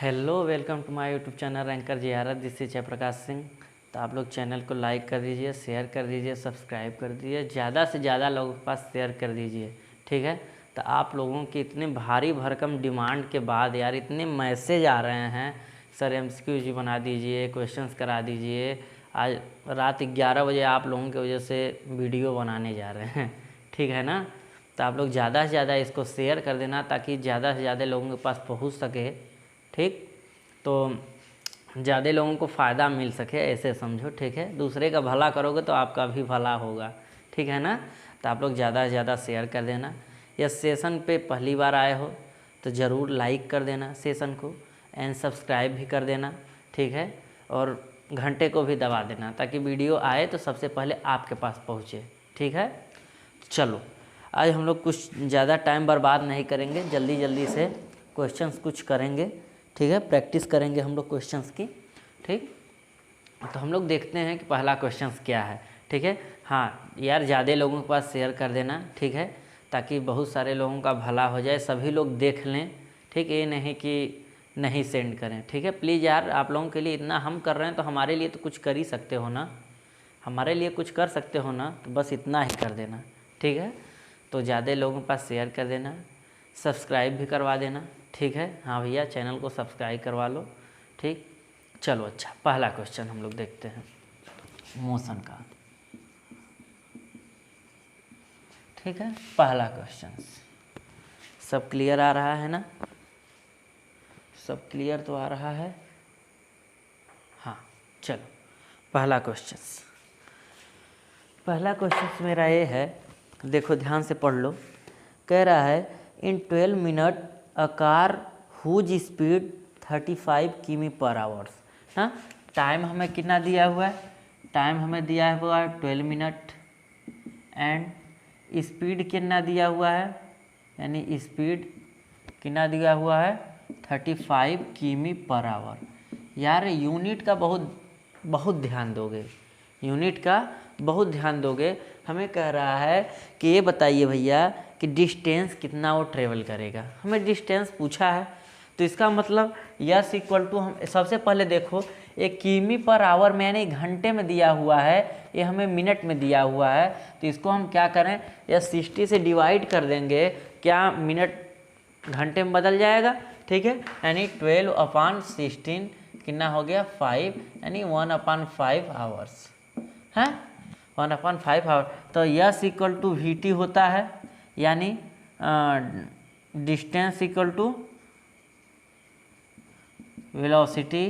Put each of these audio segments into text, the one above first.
Hello, welcome to my YouTube channel anchor Ziyarat. This is Jayprakash Singh. तो आप लोग चैनल को लाइक कर दीजिए, शेयर कर दीजिए, सब्सक्राइब कर दीजिए, ज़्यादा से ज़्यादा लोगों के पास शेयर कर दीजिए, ठीक है। तो आप लोगों की इतनी भारी भरकम डिमांड के बाद यार इतने मैसेज आ रहे हैं, सर एमसीक्यू बना दीजिए, क्वेश्चंस करा दीजिए। आज रात 11 बजे आप लोगों की वजह से वीडियो बनाने जा रहे हैं, ठीक है ना। तो आप लोग ज़्यादा से ज़्यादा इसको शेयर कर देना ताकि ज़्यादा से ज़्यादा लोगों के पास पहुंच सके, ठीक। तो ज़्यादा लोगों को फ़ायदा मिल सके ऐसे समझो, ठीक है। दूसरे का भला करोगे तो आपका भी भला होगा, ठीक है ना। तो आप लोग ज़्यादा से ज़्यादा शेयर कर देना। या सेशन पे पहली बार आए हो तो ज़रूर लाइक कर देना सेशन को, एंड सब्सक्राइब भी कर देना, ठीक है। और घंटे को भी दबा देना ताकि वीडियो आए तो सबसे पहले आपके पास पहुँचे, ठीक है। चलो आज हम लोग कुछ ज़्यादा टाइम बर्बाद नहीं करेंगे, जल्दी जल्दी से क्वेश्चंस कुछ करेंगे, ठीक है। प्रैक्टिस करेंगे हम लोग क्वेश्चंस की, ठीक। तो हम लोग देखते हैं कि पहला क्वेश्चंस क्या है, ठीक है। हाँ यार, ज़्यादा लोगों के पास शेयर कर देना, ठीक है, ताकि बहुत सारे लोगों का भला हो जाए, सभी लोग देख लें, ठीक। ये नहीं कि नहीं सेंड करें, ठीक है। प्लीज़ यार, आप लोगों के लिए इतना हम कर रहे हैं तो हमारे लिए तो कुछ कर ही सकते हो ना, हमारे लिए कुछ कर सकते हो ना, तो बस इतना ही कर देना, ठीक है। तो ज़्यादा लोगों के पास शेयर कर देना, सब्सक्राइब भी करवा देना, ठीक है। हाँ भैया, चैनल को सब्सक्राइब करवा लो, ठीक। चलो अच्छा, पहला क्वेश्चन हम लोग देखते हैं मोशन का, ठीक है। पहला क्वेश्चन सब क्लियर आ रहा है ना, सब क्लियर तो आ रहा है। हाँ चलो, पहला क्वेश्चन मेरा ये है, देखो ध्यान से पढ़ लो। कह रहा है in 12 minute a car whose speed 35 किमी पर आवर्स। हाँ, टाइम हमें कितना दिया हुआ है, टाइम हमें दिया हुआ है 12 मिनट, एंड स्पीड कितना दिया हुआ है, यानी स्पीड कितना दिया हुआ है 35 किमी पर आवर। यार यूनिट का बहुत ध्यान दोगे, यूनिट का बहुत ध्यान दोगे। हमें कह रहा है कि ये बताइए भैया कि डिस्टेंस कितना वो ट्रेवल करेगा। हमें डिस्टेंस पूछा है तो इसका मतलब यस इक्वल टू, हम सबसे पहले देखो एक किमी पर आवर में यानी घंटे में दिया हुआ है, ये हमें मिनट में दिया हुआ है। तो इसको हम क्या करें, या 60 से डिवाइड कर देंगे, क्या मिनट घंटे में बदल जाएगा, ठीक है। यानी 12/16 कितना हो गया 5, यानी 1/5 आवर्स है, 1/5 आवर। तो यस इक्वल टू VT होता है, यानी distance equal to velocity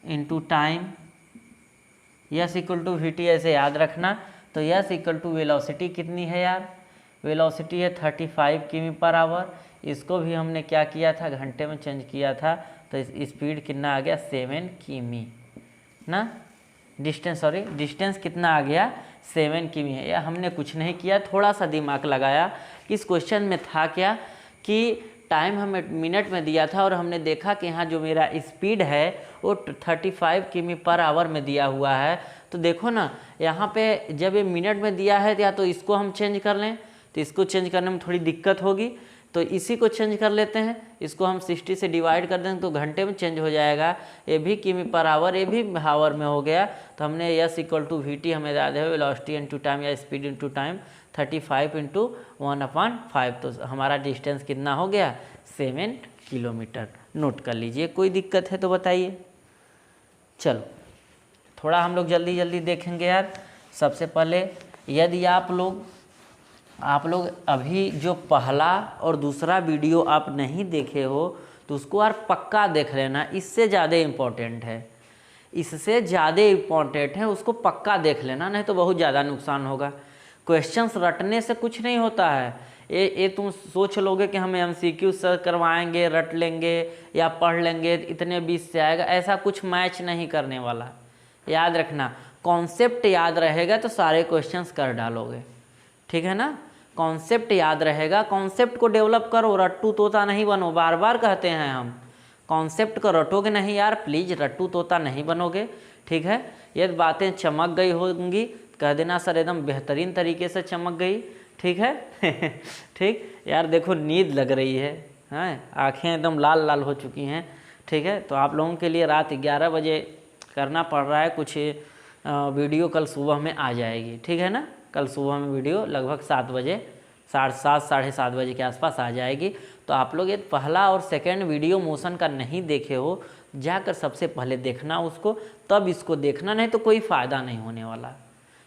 into time. S equal to VT ऐसे याद रखना। तो यस इक्वल टू वेलोसिटी कितनी है यार, वेलोसिटी है 35 किमी पर आवर। इसको भी हमने क्या किया था, घंटे में चेंज किया था, तो स्पीड कितना आ गया 7 किमी ना। डिस्टेंस कितना आ गया 7 किमी है। या हमने कुछ नहीं किया, थोड़ा सा दिमाग लगाया। इस क्वेश्चन में था क्या कि टाइम हमें मिनट में दिया था और हमने देखा कि यहाँ जो मेरा स्पीड है वो 35 किमी पर आवर में दिया हुआ है। तो देखो ना, यहाँ पे जब ये मिनट में दिया है या तो इसको हम चेंज कर लें, तो इसको चेंज करने में थोड़ी दिक्कत होगी, तो इसी को चेंज कर लेते हैं। इसको हम 60 से डिवाइड कर दें तो घंटे में चेंज हो जाएगा, ये भी किमी पर आवर, ये भी आवर में हो गया। तो हमने यस इक्वल टू VT हमें याद है वेलोसिटी इनटू टाइम या स्पीड इनटू टाइम, 35 × 1/5। तो हमारा डिस्टेंस कितना हो गया 7 किलोमीटर। नोट कर लीजिए, कोई दिक्कत है तो बताइए। चलो थोड़ा हम लोग जल्दी जल्दी देखेंगे यार। सबसे पहले यदि आप लोग अभी जो पहला और दूसरा वीडियो आप नहीं देखे हो तो उसको यार पक्का देख लेना, इससे ज़्यादा इम्पोर्टेंट है, इससे ज़्यादा इम्पोर्टेंट है, उसको पक्का देख लेना, नहीं तो बहुत ज़्यादा नुकसान होगा। क्वेश्चंस रटने से कुछ नहीं होता है। ये तुम सोच लोगे कि हमें MCQ सर करवाएंगे, रट लेंगे या पढ़ लेंगे, इतने 20 से आएगा, ऐसा कुछ मैच नहीं करने वाला। याद रखना, कॉन्सेप्ट याद रहेगा तो सारे क्वेश्चंस कर डालोगे, ठीक है ना। कॉन्सेप्ट याद रहेगा, कॉन्सेप्ट को डेवलप करो, रट्टू तोता नहीं बनो। बार बार कहते हैं हम, कॉन्सेप्ट को रटोगे नहीं यार, प्लीज़ रट्टू तोता नहीं बनोगे, ठीक है। ये बातें चमक गई होंगी, कह देना सर एकदम बेहतरीन तरीके से चमक गई, ठीक है। ठीक यार, देखो नींद लग रही है, हैं, आँखें एकदम लाल लाल हो चुकी हैं, ठीक है। तो आप लोगों के लिए रात 11 बजे करना पड़ रहा है, कुछ वीडियो कल सुबह में आ जाएगी, ठीक है ना। कल सुबह में वीडियो लगभग 7 बजे, 7:30 साढ़े 7 बजे के आसपास आ जाएगी। तो आप लोग ये पहला और सेकंड वीडियो मोशन का नहीं देखे हो, जाकर सबसे पहले देखना उसको, तब इसको देखना, नहीं तो कोई फ़ायदा नहीं होने वाला,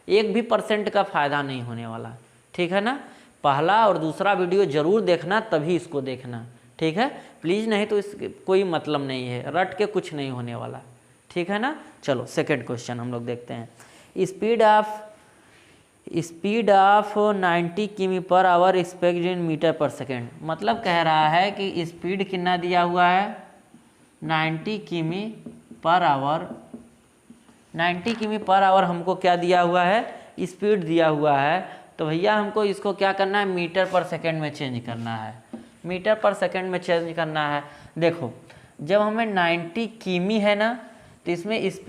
1 भी % का फ़ायदा नहीं होने वाला, ठीक है ना। पहला और दूसरा वीडियो ज़रूर देखना, तभी इसको देखना, ठीक है। प्लीज़, नहीं तो इस कोई मतलब नहीं है, रट के कुछ नहीं होने वाला, ठीक है ना। चलो सेकंड क्वेश्चन हम लोग देखते हैं। स्पीड ऑफ 90 किमी/आवर एक्सपेक्टेड इन मीटर/सेकेंड। मतलब कह रहा है कि स्पीड कितना दिया हुआ है, 90 किमी/आवर। 90 किमी/आवर हमको क्या दिया हुआ है, स्पीड दिया हुआ है। तो भैया हमको इसको क्या करना है, मीटर/सेकेंड में चेंज करना है, मीटर/सेकेंड में चेंज करना है। देखो जब हमें 90 किमी है ना, तो इसमें इस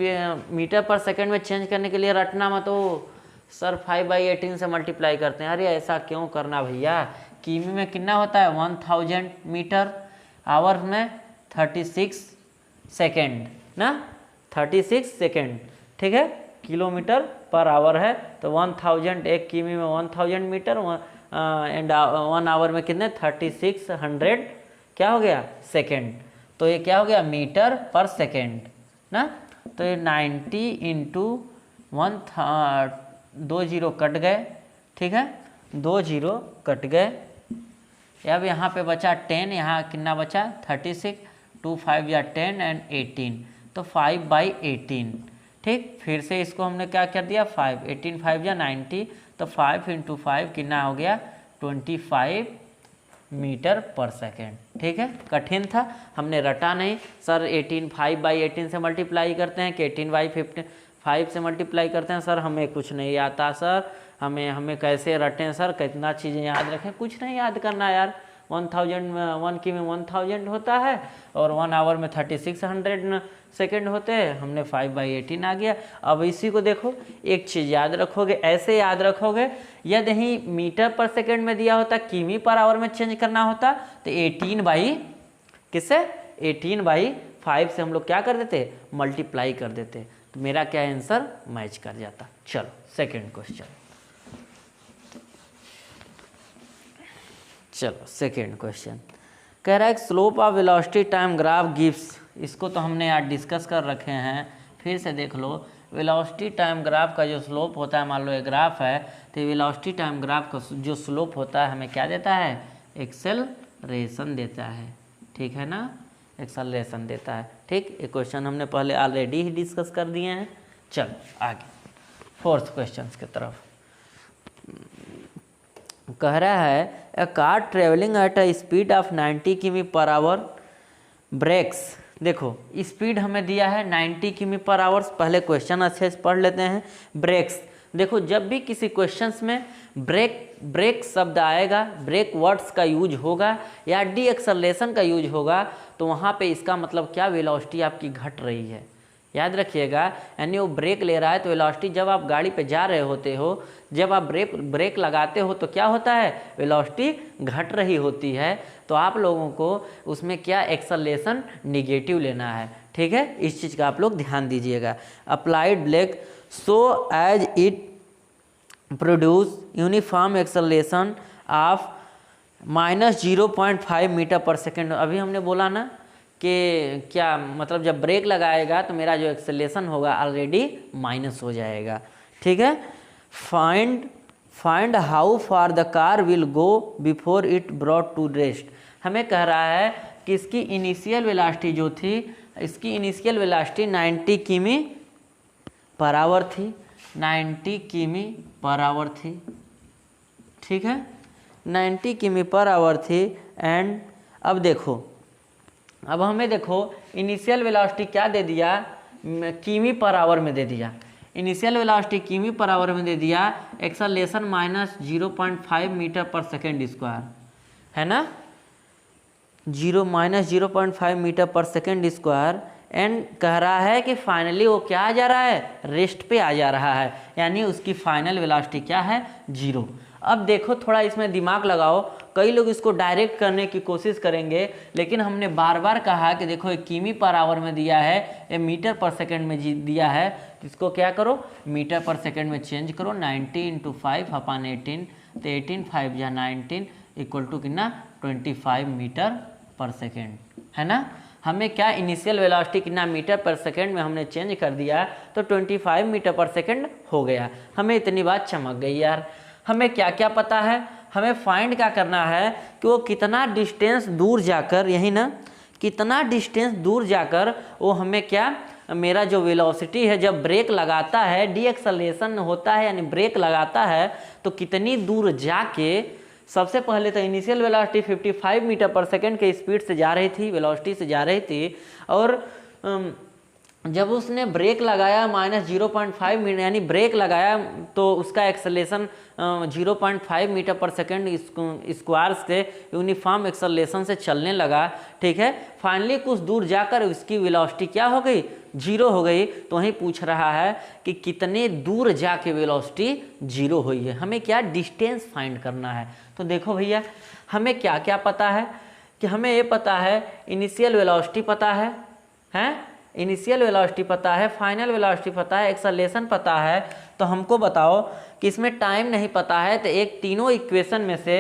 मीटर/सेकेंड में चेंज करने के लिए रटना मत हो सर 5/18 से मल्टीप्लाई करते हैं। अरे ऐसा क्यों करना भैया, किमी में कितना होता है 1000 मीटर, आवर में 36 सेकेंड ना, 36 सेकेंड, ठीक है। किलोमीटर/आवर है तो 1000, एक किमी में 1000 मीटर, एंड 1 आवर में कितने 3600 क्या हो गया सेकेंड। तो ये क्या हो गया मीटर/सेकेंड ना। तो ये 90 इंटू 1, 2 जीरो कट गए, ठीक है, 2 जीरो कट गए। अब यहाँ पे बचा 10, यहाँ कितना बचा 36, 2 5 या 10 एंड 18, तो 5/18, ठीक। फिर से इसको हमने क्या कर दिया 5, 18 5 या 90, तो 5 इंटू 5 कितना हो गया 25 मीटर/सेकेंड, ठीक है। कठिन था, हमने रटा नहीं सर 18 5/18 से मल्टीप्लाई करते हैं कि 18/5 से मल्टीप्लाई करते हैं सर, हमें कुछ नहीं आता सर, हमें कैसे रटें सर, कितना चीज़ें याद रखें, कुछ नहीं याद करना यार। 1 की में 1000 होता है और 1 आवर में 3600 सेकेंड होते हैं, हमने 5/18 आ गया। अब इसी को देखो, एक चीज़ याद रखोगे, ऐसे याद रखोगे, यदि ही मीटर/सेकेंड में दिया होता, किमी/आवर में चेंज करना होता, तो 18/5 से हम लोग क्या कर देते, मल्टीप्लाई कर देते, तो मेरा क्या आंसर मैच कर जाता। चलो सेकंड क्वेश्चन, चलो सेकंड क्वेश्चन कह रहा है slope of velocity time graph gives. इसको तो हमने यार डिस्कस कर रखे हैं, फिर से देख लो। वेलोसिटी टाइम ग्राफ का जो स्लोप होता है, मान लो ये ग्राफ है, तो वेलोसिटी टाइम ग्राफ का जो स्लोप होता है हमें क्या देता है, एक्सेलरेशन देता है, ठीक है ना, एक्सेलरेशन देता है, ठीक। ये क्वेश्चन हमने पहले ऑलरेडी ही डिस्कस कर दिए हैं। चलो आगे फोर्थ क्वेश्चन की तरफ। कह रहा है a car travelling at a speed of 90 किमी/आवर ब्रेक्स। देखो स्पीड हमें दिया है 90 किमी/आवर, पहले क्वेश्चन अच्छे से पढ़ लेते हैं। ब्रेक्स, देखो जब भी किसी क्वेश्चंस में ब्रेक शब्द आएगा, ब्रेक वर्ड्स का यूज होगा या डी एक्सेलरेशन का यूज होगा, तो वहाँ पे इसका मतलब क्या, वेलोसिटी आपकी घट रही है। याद रखिएगा, यानी वो ब्रेक ले रहा है तो वेलोसिटी, जब आप गाड़ी पे जा रहे होते हो, जब आप ब्रेक लगाते हो तो क्या होता है, वेलोसिटी घट रही होती है। तो आप लोगों को उसमें क्या एक्सेलरेशन निगेटिव लेना है, ठीक है। इस चीज़ का आप लोग ध्यान दीजिएगा। Applied brake so as it produce uniform acceleration of -0.5 metre second. अभी हमने बोला ना कि क्या मतलब, जब ब्रेक लगाएगा तो मेरा जो एक्सेलरेशन होगा ऑलरेडी माइनस हो जाएगा, ठीक है। Find how far the car will go before it brought to rest. हमें कह रहा है कि इसकी इनिशियल वेलोसिटी जो थी, इसकी इनिशियल वेलोसिटी 90 किमी/आवर थी, 90 किमी/आवर थी, ठीक है, 90 किमी/आवर थी। एंड अब देखो, अब हमें देखो इनिशियल वेलोसिटी क्या दे दिया, किमी/आवर में दे दिया, इनिशियल वेलोसिटी किमी/आवर में दे दिया, एक्सेलरेशन -0.5 मीटर/सेकेंड स्क्वायर, है ना, 0.5 मीटर/सेकेंड स्क्वायर। एंड कह रहा है कि फाइनली वो क्या आ जा रहा है, रेस्ट पे आ जा रहा है, यानी उसकी फाइनल वेलोसिटी क्या है, 0। अब देखो थोड़ा इसमें दिमाग लगाओ, कई लोग इसको डायरेक्ट करने की कोशिश करेंगे, लेकिन हमने बार बार कहा कि देखो ये किमी पर आवर में दिया है, ये मीटर पर सेकंड में दिया है, इसको क्या करो मीटर पर सेकंड में चेंज करो। 90 × 5/18, तो 18 5 या 19 इक्वल टू कितना 25 मीटर पर सेकेंड, है ना। हमें क्या इनिशियल वेलोसिटी कितना मीटर पर सेकंड में हमने चेंज कर दिया, तो 25 मीटर पर सेकंड हो गया। हमें इतनी बात चमक गई यार। हमें क्या क्या पता है, हमें फाइंड क्या करना है कि वो कितना डिस्टेंस दूर जाकर, यही ना, कितना डिस्टेंस दूर जाकर वो हमें क्या, मेरा जो वेलोसिटी है जब ब्रेक लगाता है, डीएक्सेलरेशन होता है यानी ब्रेक लगाता है, तो कितनी दूर जाके, सबसे पहले तो इनिशियल वेलोसिटी 55 मीटर पर सेकंड के स्पीड से जा रही थी, वेलोसिटी से जा रही थी, और जब उसने ब्रेक लगाया -0.5 मीटर यानी ब्रेक लगाया, तो उसका एक्सेलरेशन 0.5 मीटर पर सेकंड स्क्वायर से यूनिफॉर्म एक्सेलरेशन से चलने लगा, ठीक है। फाइनली कुछ दूर जाकर उसकी वेलोसिटी क्या हो गई, 0 हो गई। तो वहीं पूछ रहा है कि कितने दूर जाके वेलोसिटी 0 हुई है, हमें क्या डिस्टेंस फाइंड करना है। तो देखो भैया, हमें क्या क्या पता है कि हमें ये पता है इनिशियल वेलोसिटी पता है, इनिशियल वेलोसिटी पता है, फाइनल वेलोसिटी पता है, एक्सेलरेशन पता है। तो हमको बताओ कि इसमें टाइम नहीं पता है, तो एक तीनों इक्वेशन में से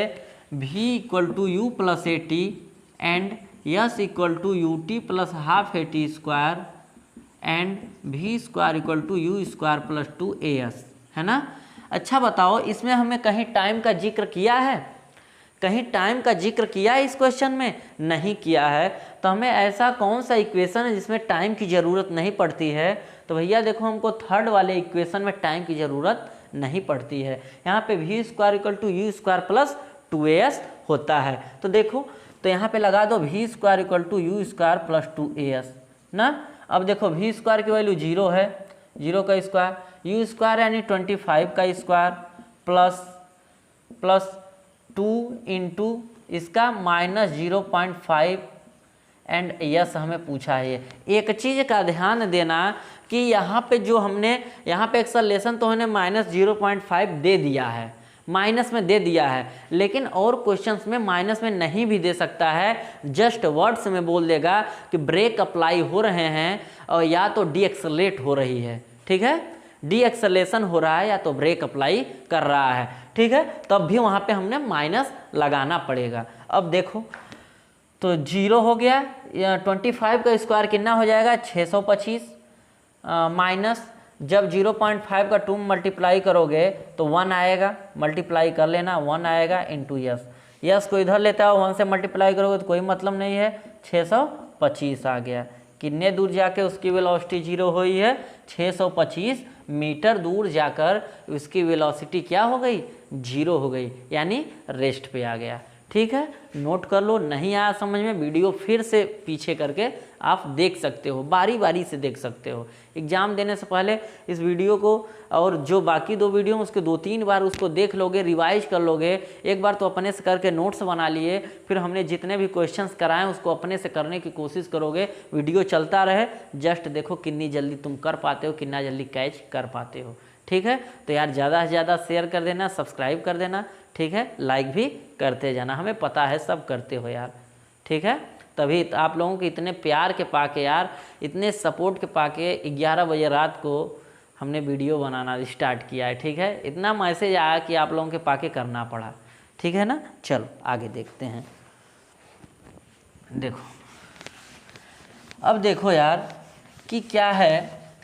v = u + at and s = ut + ½ at² and v² = u² + 2as, है ना। अच्छा बताओ, इसमें हमें कहीं टाइम का जिक्र किया है, कहीं टाइम का जिक्र किया है इस क्वेश्चन में, नहीं किया है। तो हमें ऐसा कौन सा इक्वेशन है जिसमें टाइम की ज़रूरत नहीं पड़ती है। तो भैया देखो, हमको थर्ड वाले इक्वेशन में टाइम की ज़रूरत नहीं पड़ती है। यहाँ पे v² = u² + 2as होता है। तो देखो, तो यहाँ पे लगा दो v² = u² + 2as ना। अब देखो v² की वैल्यू 0 है, 0 का स्क्वायर, u² यानी 25 का स्क्वायर प्लस 2 इंटू इसका -0.5 एंड यस हमें पूछा है। एक चीज़ का ध्यान देना कि यहाँ पे जो हमने यहाँ पे एक्सेलरेशन तो हमने -0.5 दे दिया है, माइनस में दे दिया है, लेकिन और क्वेश्चंस में माइनस में नहीं भी दे सकता है, जस्ट वर्ड्स में बोल देगा कि ब्रेक अप्लाई हो रहे हैं और या तो डीएक्सेलरेट हो रही है, ठीक है, डीएक्सेलरेशन हो रहा है या तो ब्रेक अप्लाई कर रहा है, ठीक है। तब भी वहाँ पे हमने माइनस लगाना पड़ेगा। अब देखो, तो 0 हो गया, 25 का स्क्वायर कितना हो जाएगा 625, माइनस जब 0.5 का 2 मल्टीप्लाई करोगे तो 1 आएगा, मल्टीप्लाई कर लेना, 1 आएगा इंटू यस को इधर लेता हो, 1 से मल्टीप्लाई करोगे तो कोई मतलब नहीं है, 625 आ गया। कितने दूर जाके उसकी वेलोसिटी 0 हुई है, 625 मीटर दूर जाकर उसकी वेलोसिटी क्या हो गई, 0 हो गई, यानी रेस्ट पे आ गया, ठीक है। नोट कर लो, नहीं आया समझ में वीडियो फिर से पीछे करके आप देख सकते हो, बारी बारी से देख सकते हो। एग्ज़ाम देने से पहले इस वीडियो को और जो बाकी 2 वीडियो उसके 2-3 बार उसको देख लोगे, रिवाइज कर लोगे। एक बार तो अपने से करके नोट्स बना लिए, फिर हमने जितने भी क्वेश्चंस कराएं उसको अपने से करने की कोशिश करोगे। वीडियो चलता रहे, जस्ट देखो कितनी जल्दी तुम कर पाते हो, कितना जल्दी कैच कर पाते हो, ठीक है। तो यार ज़्यादा से ज़्यादा शेयर कर देना, सब्सक्राइब कर देना, ठीक है, लाइक भी करते जाना, हमें पता है सब करते हो यार, ठीक है। तभी आप लोगों के इतने प्यार के पाके यार, इतने सपोर्ट के पाके 11 बजे रात को हमने वीडियो बनाना स्टार्ट किया है, ठीक है। इतना मैसेज आया कि आप लोगों के पाके करना पड़ा, ठीक है ना। चलो आगे देखते हैं। देखो, अब देखो यार कि क्या है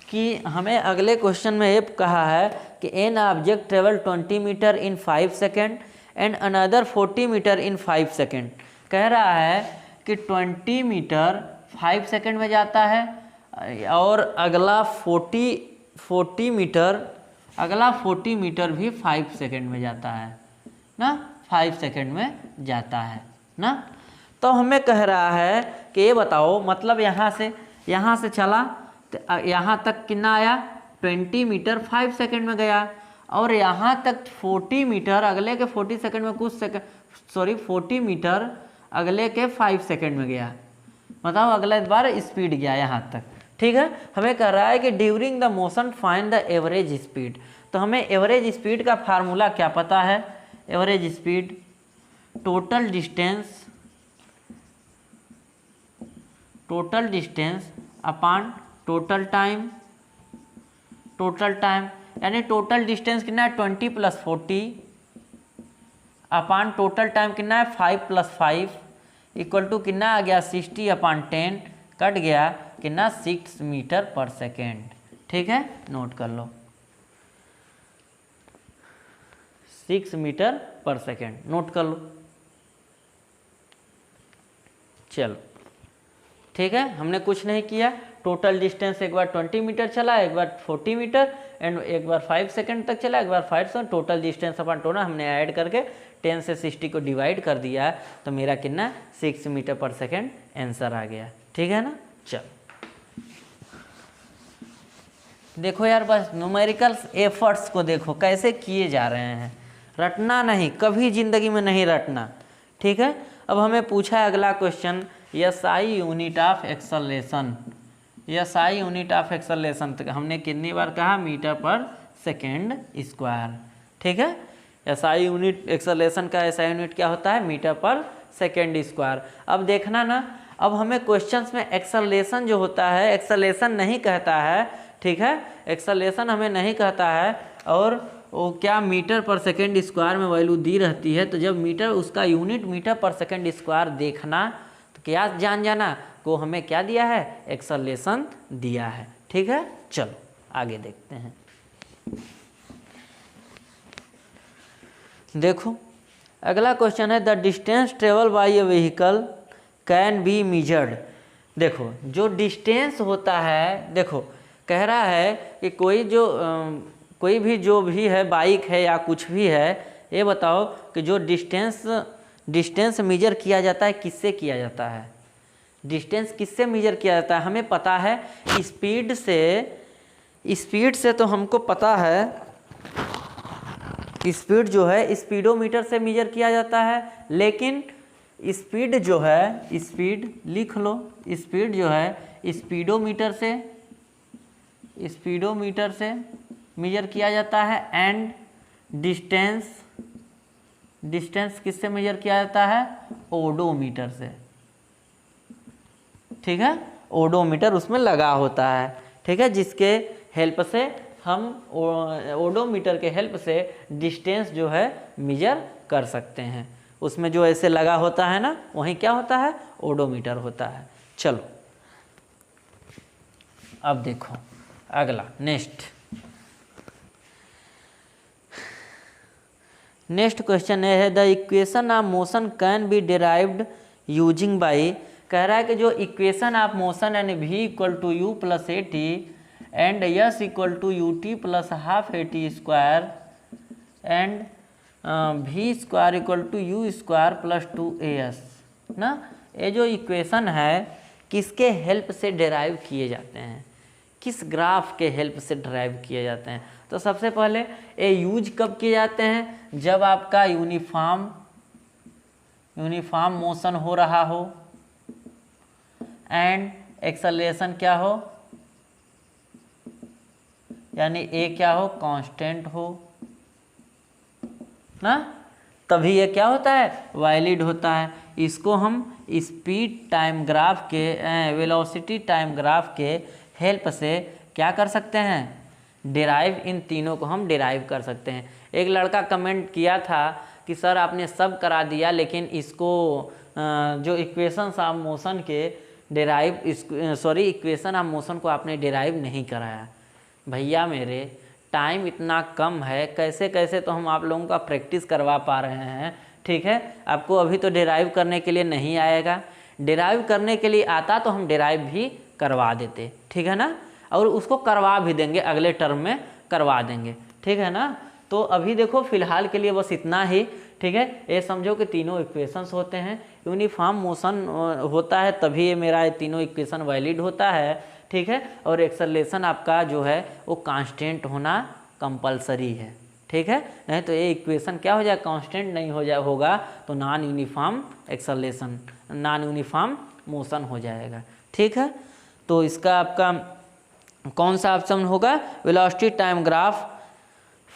कि हमें अगले क्वेश्चन में ये कहा है कि an object travel 20 metre in 5 second and another 40 metre in 5 second. कह रहा है कि 20 मीटर 5 सेकेंड में जाता है और अगला 40 मीटर भी 5 सेकेंड में जाता है ना, 5 सेकेंड में जाता है ना। तो हमें कह रहा है कि ये बताओ, मतलब यहाँ से चला तो यहाँ तक कितना आया, 20 मीटर 5 सेकेंड में गया, और यहाँ तक 40 मीटर अगले के 40 सेकेंड में 40 मीटर अगले के 5 सेकेंड में गया। बताओ अगला बार स्पीड गया यहाँ तक, ठीक है। हमें कह रहा है कि during the motion find the average speed. तो हमें एवरेज स्पीड का फार्मूला क्या पता है, average speed total distance upon total time यानी टोटल डिस्टेंस कितना है 20 + 40 अपॉन टोटल टाइम कितना है 5 + 5 इक्वल टू कितना आ गया 60/10 कट गया कितना 6 मीटर पर सेकेंड। ठीक है, नोट कर लो 6 मीटर पर सेकेंड, नोट कर लो। चलो ठीक है, हमने कुछ नहीं किया, टोटल डिस्टेंस एक बार 20 मीटर चला, एक बार 40 मीटर एंड एक बार 5 सेकंड तक चला, एक बार 5 सेकंड। टोटल डिस्टेंस अपन टोटल हमने ऐड करके 10 से 60 को डिवाइड कर दिया, तो मेरा कितना 6 मीटर पर सेकंड आंसर आ गया। ठीक है ना। चलो देखो यार, बस न्यूमेरिकल एफर्ट्स को देखो कैसे किए जा रहे हैं, रटना नहीं, कभी जिंदगी में नहीं रटना। ठीक है, अब हमें पूछा है अगला question, SI unit of acceleration. SI unit of acceleration तो हमने कितनी बार कहा मीटर पर सेकेंड स्क्वायर। ठीक है, SI यूनिट एक्सेलरेशन का SI यूनिट क्या होता है मीटर पर सेकेंड स्क्वायर। अब देखना ना, अब हमें क्वेश्चंस में एक्सेलरेशन जो होता है, एक्सेलरेशन नहीं कहता है। ठीक है, एक्सेलरेशन हमें नहीं कहता है, और वो क्या मीटर पर सेकेंड स्क्वायर में वैल्यू दी रहती है। तो जब मीटर उसका unit metre per second square देखना, तो क्या जान जाना को हमें क्या दिया है, एक्सेलरेशन दिया है। ठीक है, चलो आगे देखते हैं। देखो अगला क्वेश्चन है, the distance travel by A vehicle can be measured. देखो जो डिस्टेंस होता है, देखो कह रहा है कि कोई भी जो भी है, बाइक है या कुछ भी है, ये बताओ कि जो डिस्टेंस मेजर किया जाता है किससे किया जाता है, डिस्टेंस किससे मेजर किया जाता है। हमें पता है स्पीड से तो हमको पता है, स्पीड जो है स्पीडोमीटर से मेजर किया जाता है, लेकिन स्पीड जो है, स्पीड लिख लो, स्पीड जो है स्पीडोमीटर से मेजर किया जाता है। एंड डिस्टेंस किससे मेजर किया जाता है, ओडोमीटर से। ठीक है, ओडोमीटर उसमें लगा होता है। ठीक है, जिसके हेल्प से हम ओडोमीटर के हेल्प से डिस्टेंस जो है मेजर कर सकते हैं। उसमें जो ऐसे लगा होता है ना, वहीं क्या होता है, ओडोमीटर होता है। चलो अब देखो अगला, नेक्स्ट क्वेश्चन है, the equation of motion can be derived using by. कह रहा है कि जो इक्वेशन ऑफ मोशन यानी v = u + at and s = ut + ½ at² and v² = u² + 2as ना, ये जो इक्वेशन है किसके हेल्प से डिराइव किए जाते हैं, किस ग्राफ के हेल्प से डिराइव किए जाते हैं। तो सबसे पहले ये यूज कब किए जाते हैं, जब आपका यूनिफॉर्म मोशन हो रहा हो एंड एक्सेलरेशन क्या हो, यानी ए क्या हो, कांस्टेंट हो ना, तभी ये क्या होता है, वैलिड होता है। इसको हम स्पीड टाइम ग्राफ के वेलोसिटी टाइम ग्राफ के हेल्प से क्या कर सकते हैं, डिराइव, इन तीनों को हम डिराइव कर सकते हैं। एक लड़का कमेंट किया था कि सर आपने सब करा दिया, लेकिन इसको जो इक्वेशंस ऑफ मोशन के डिराइव, इक्वेशन ऑफ मोशन को आपने डिराइव नहीं कराया। भैया मेरे टाइम इतना कम है, कैसे कैसे तो हम आप लोगों का प्रैक्टिस करवा पा रहे हैं। ठीक है, आपको अभी तो डिराइव करने के लिए नहीं आएगा, डिराइव करने के लिए आता तो हम डिराइव भी करवा देते। ठीक है ना, और उसको करवा भी देंगे, अगले टर्म में करवा देंगे। ठीक है ना, तो अभी देखो फिलहाल के लिए बस इतना ही। ठीक है, ये समझो कि तीनों इक्वेशंस होते हैं, यूनिफॉर्म मोशन होता है तभी ये मेरा तीनों इक्वेशन वैलिड होता है। ठीक है, और एक्सेलरेशन आपका जो है वो कांस्टेंट होना कंपलसरी है। ठीक है, नहीं तो ये इक्वेशन क्या हो जाए, कांस्टेंट नहीं होगा तो नॉन यूनिफॉर्म मोशन हो जाएगा। ठीक है, तो इसका आपका कौन सा ऑप्शन होगा, velocity time graph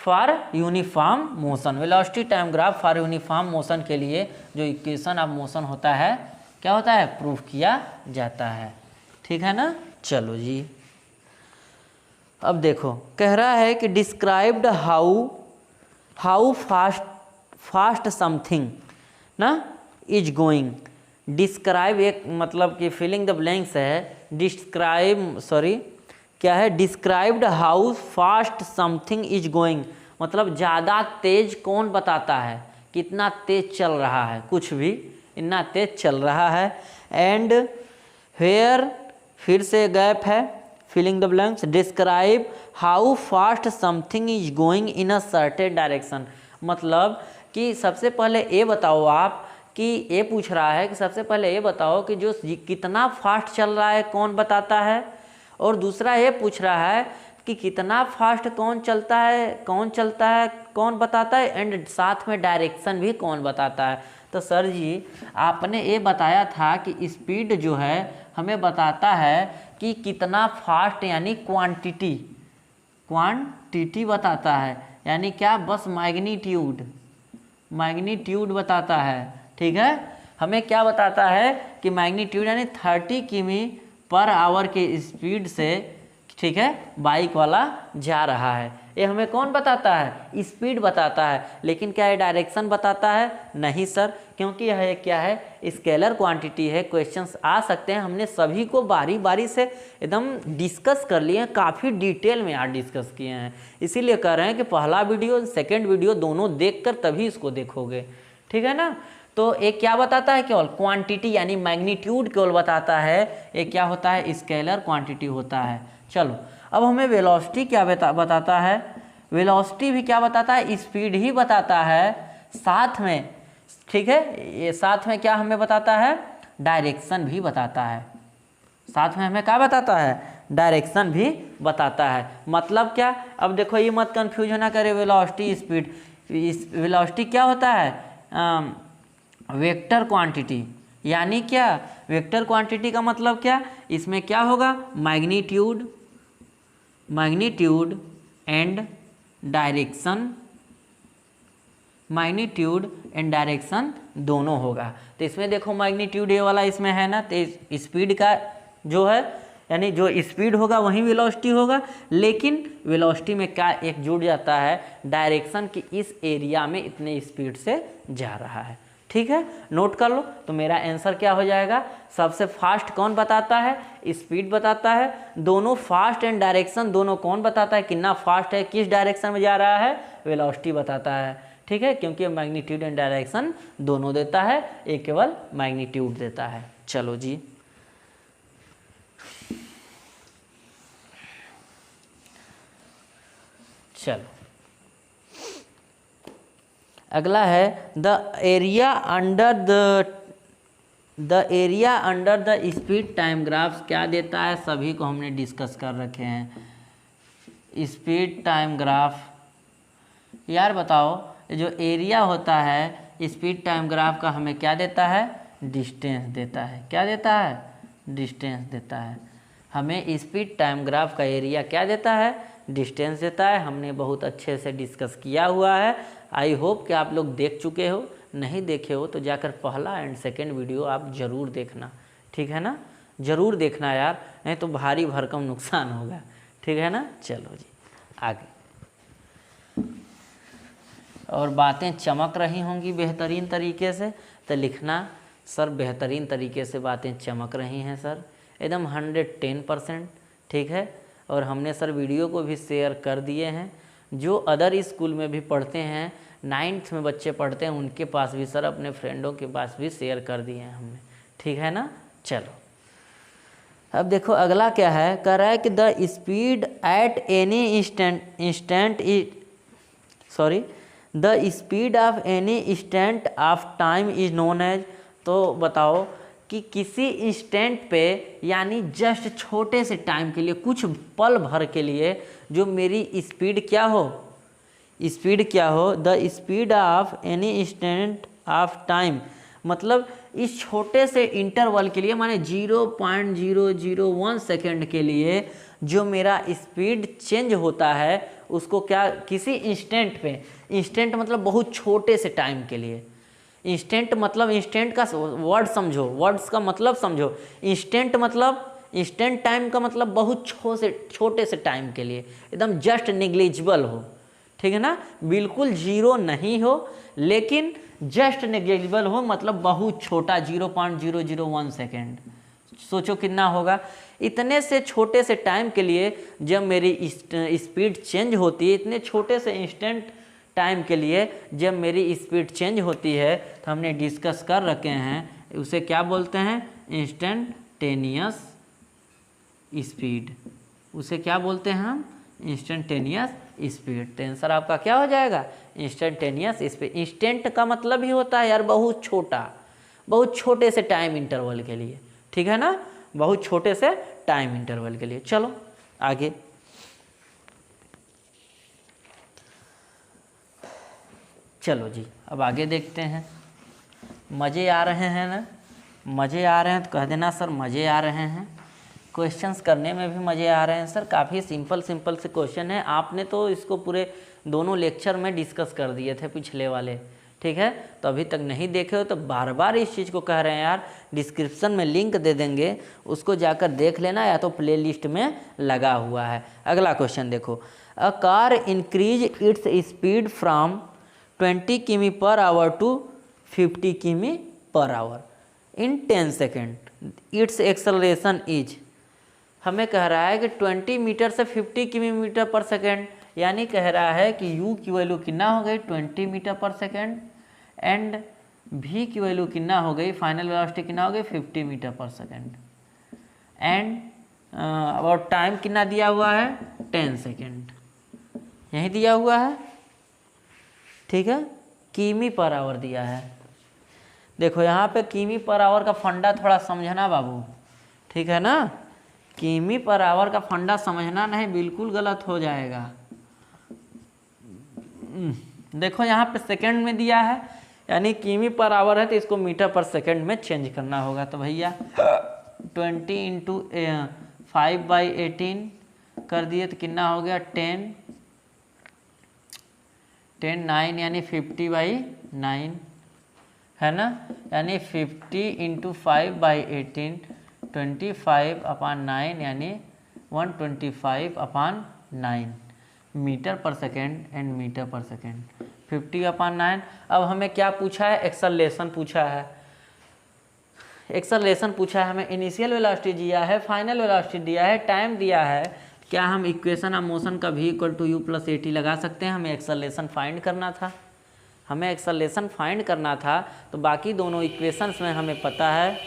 for uniform motion, velocity time graph for uniform motion के लिए जो इक्वेशन ऑफ मोशन होता है क्या होता है, प्रूफ किया जाता है। ठीक है ना। चलो जी, अब देखो कह रहा है कि डिस्क्राइब्ड हाउ फास्ट समथिंग ना इज गोइंग। डिस्क्राइब एक मतलब कि फिलिंग द ब्लैंक्स है, क्या है, described how fast something is going, मतलब ज़्यादा तेज कौन बताता है, कितना तेज चल रहा है, कुछ भी इतना तेज चल रहा है। एंड वेयर, फिर से गैप है, filling the blanks, describe how fast something is going in a certain direction, मतलब कि सबसे पहले ये बताओ आप कि ये पूछ रहा है कि सबसे पहले ये बताओ कि जो कितना फास्ट चल रहा है कौन बताता है, और दूसरा ये पूछ रहा है कि कितना फास्ट कौन चलता है कौन बताता है, एंड साथ में डायरेक्शन भी कौन बताता है। तो सर जी आपने ये बताया था कि स्पीड जो है हमें बताता है कि कितना फास्ट, यानी क्वांटिटी बताता है, यानी क्या, बस मैग्नीट्यूड बताता है। ठीक है, हमें क्या बताता है कि मैग्नीट्यूड यानी 30 किमी/आवर के स्पीड से, ठीक है, बाइक वाला जा रहा है। ये हमें कौन बताता है, स्पीड बताता है। लेकिन क्या ये डायरेक्शन बताता है, नहीं सर, क्योंकि यह क्या है, स्केलर क्वांटिटी है। क्वेश्चंस आ सकते हैं, हमने सभी को बारी बारी से एकदम डिस्कस कर लिए हैं, काफ़ी डिटेल में आज डिस्कस किए हैं। इसीलिए कह रहे हैं कि पहला वीडियो सेकेंड वीडियो दोनों देखकर तभी इसको देखोगे। ठीक है ना। तो एक क्या बताता है, केवल क्वांटिटी यानी मैग्नीट्यूड केवल बताता है, एक क्या होता है, स्केलर क्वांटिटी होता है। चलो अब हमें वेलोसिटी क्या बताता है, वेलोसिटी भी क्या बताता है, स्पीड ही बताता है साथ में। ठीक है, ये साथ में क्या हमें बताता है, डायरेक्शन भी बताता है। साथ में हमें क्या बताता है, डायरेक्शन भी बताता है। मतलब क्या, अब देखो ये मत कंफ्यूज होना करे वेलोसिटी स्पीड। वेलोसिटी क्या होता है, वेक्टर क्वांटिटी, यानी क्या, वेक्टर क्वांटिटी का मतलब क्या, इसमें क्या होगा, मैग्नीट्यूड एंड डायरेक्शन दोनों होगा। तो इसमें देखो मैग्नीट्यूड ये वाला इसमें है ना, तो स्पीड का जो है, यानी जो स्पीड होगा वही वेलोसिटी होगा, लेकिन वेलोसिटी में क्या एक जुड़ जाता है, डायरेक्शन की इस एरिया में इतने स्पीड से जा रहा है। ठीक है, नोट कर लो। तो मेरा आंसर क्या हो जाएगा, सबसे फास्ट कौन बताता है, स्पीड बताता है। दोनों फास्ट एंड डायरेक्शन दोनों कौन बताता है, कितना फास्ट है, किस डायरेक्शन में जा रहा है, वेलोसिटी बताता है। ठीक है, क्योंकि मैग्नीट्यूड एंड डायरेक्शन दोनों देता है, एक केवल मैग्नीट्यूड देता है। चलो जी, चलो अगला है the area under the speed time graphs क्या देता है, सभी को हमने डिस्कस कर रखे हैं। स्पीड टाइम ग्राफ, यार बताओ जो एरिया होता है स्पीड टाइम ग्राफ का हमें क्या देता है, डिस्टेंस देता है। क्या देता है, डिस्टेंस देता है। हमें स्पीड टाइम ग्राफ का एरिया क्या देता है, डिस्टेंस देता है। हमने बहुत अच्छे से डिस्कस किया हुआ है। आई होप कि आप लोग देख चुके हो, नहीं देखे हो तो जाकर पहला एंड सेकेंड वीडियो आप ज़रूर देखना। ठीक है ना, ज़रूर देखना यार, नहीं तो भारी भरकम नुकसान होगा। ठीक है ना। चलो जी आगे, और बातें चमक रही होंगी बेहतरीन तरीके से, तो लिखना सर बेहतरीन तरीके से बातें चमक रही हैं सर, एकदम 110%। ठीक है, और हमने सर वीडियो को भी शेयर कर दिए हैं। जो अदर स्कूल में भी पढ़ते हैं, 9th में बच्चे पढ़ते हैं, उनके पास भी सर, अपने फ्रेंडों के पास भी शेयर कर दिए हैं हमने। ठीक है ना। चलो अब देखो अगला क्या है, कह रहा है कि the speed at any the speed of any instant of time is known as. तो बताओ कि किसी इंस्टेंट पे, यानी जस्ट छोटे से टाइम के लिए, कुछ पल भर के लिए जो मेरी स्पीड क्या हो, the speed of any instant of time, मतलब इस छोटे से इंटरवल के लिए, माने 0.001 सेकेंड के लिए जो मेरा स्पीड चेंज होता है उसको क्या, किसी इंस्टेंट पे, इंस्टेंट मतलब बहुत छोटे से टाइम के लिए, इंस्टेंट मतलब इंस्टेंट का वर्ड समझो, वर्ड्स का मतलब समझो। इंस्टेंट मतलब इंस्टेंट टाइम का मतलब बहुत छोटे से टाइम के लिए, एकदम जस्ट नेग्लिजिबल हो, ठीक है ना, बिल्कुल जीरो नहीं हो लेकिन जस्ट नेग्लिजिबल हो, मतलब बहुत छोटा 0.001 सेकेंड। सोचो कितना होगा, इतने से छोटे से टाइम के लिए जब मेरी स्पीड चेंज होती है, इतने छोटे से इंस्टेंट टाइम के लिए जब मेरी स्पीड चेंज होती है, तो हमने डिस्कस कर रखे हैं, उसे क्या बोलते हैं, इंस्टेंटेनियस स्पीड। उसे क्या बोलते हैं हम, इंस्टेंटेनियस स्पीड। तो आंसर आपका क्या हो जाएगा, इंस्टेंटेनियस स्पीड। इंस्टेंट का मतलब ही होता है यार बहुत छोटा, बहुत छोटे से टाइम इंटरवल के लिए, ठीक है ना, बहुत छोटे से टाइम इंटरवल के लिए। चलो आगे, चलो जी अब आगे देखते हैं। मज़े आ रहे हैं ना, मज़े आ रहे हैं तो कह देना सर मज़े आ रहे हैं। क्वेश्चंस करने में भी मज़े आ रहे हैं सर, काफ़ी सिंपल सिंपल से क्वेश्चन है, आपने तो इसको पूरे दोनों लेक्चर में डिस्कस कर दिए थे पिछले वाले, ठीक है। तो अभी तक नहीं देखे हो तो बार बार इस चीज़ को कह रहे हैं यार, डिस्क्रिप्शन में लिंक दे देंगे, उसको जाकर देख लेना, या तो प्लेलिस्ट में लगा हुआ है। अगला क्वेश्चन देखो, a car increase its speed from 20 किमी पर आवर टू 50 किमी per our in 10 second, it's acceleration is. हमें कह रहा है कि 20 मीटर से 50 किलोमीटर पर सेकेंड, यानी कह रहा है कि u की वैल्यू कितना हो गई 20 metre per second, and v की वैल्यू कितना हो गई, फाइनल वेलोसिटी कितना हो गई 50 मीटर पर सेकेंड, एंड और टाइम कितना दिया हुआ है 10 सेकेंड, यही दिया हुआ है, ठीक है, किमी पर आवर दिया है। देखो यहाँ पे किमी पर आवर का फंडा थोड़ा समझना बाबू, ठीक है ना, किमी पर आवर का फंडा समझना नहीं, बिल्कुल गलत हो जाएगा। देखो यहाँ पे सेकंड में दिया है, यानी किमी पर आवर है तो इसको मीटर पर सेकंड में चेंज करना होगा। तो भैया 20 इंटू 5/18 कर दिए तो कितना हो गया 10 9 यानी 50/9 है ना, यानी 50 इंटू 5/18 25/9 यानी 125/9 metre per second and metre per second 50/9। अब हमें क्या पूछा है, एक्सेलरेशन पूछा है, एक्सेलरेशन पूछा है हमें, इनिशियल वेलोसिटी दिया है, फाइनल वेलोसिटी दिया है, टाइम दिया है। क्या हम इक्वेशन ऑफ मोशन का v = u + at लगा सकते हैं? हमें एक्सेलरेशन फाइंड करना था, हमें एक्सेलरेशन फाइंड करना था, तो बाकी दोनों इक्वेशंस में हमें पता है,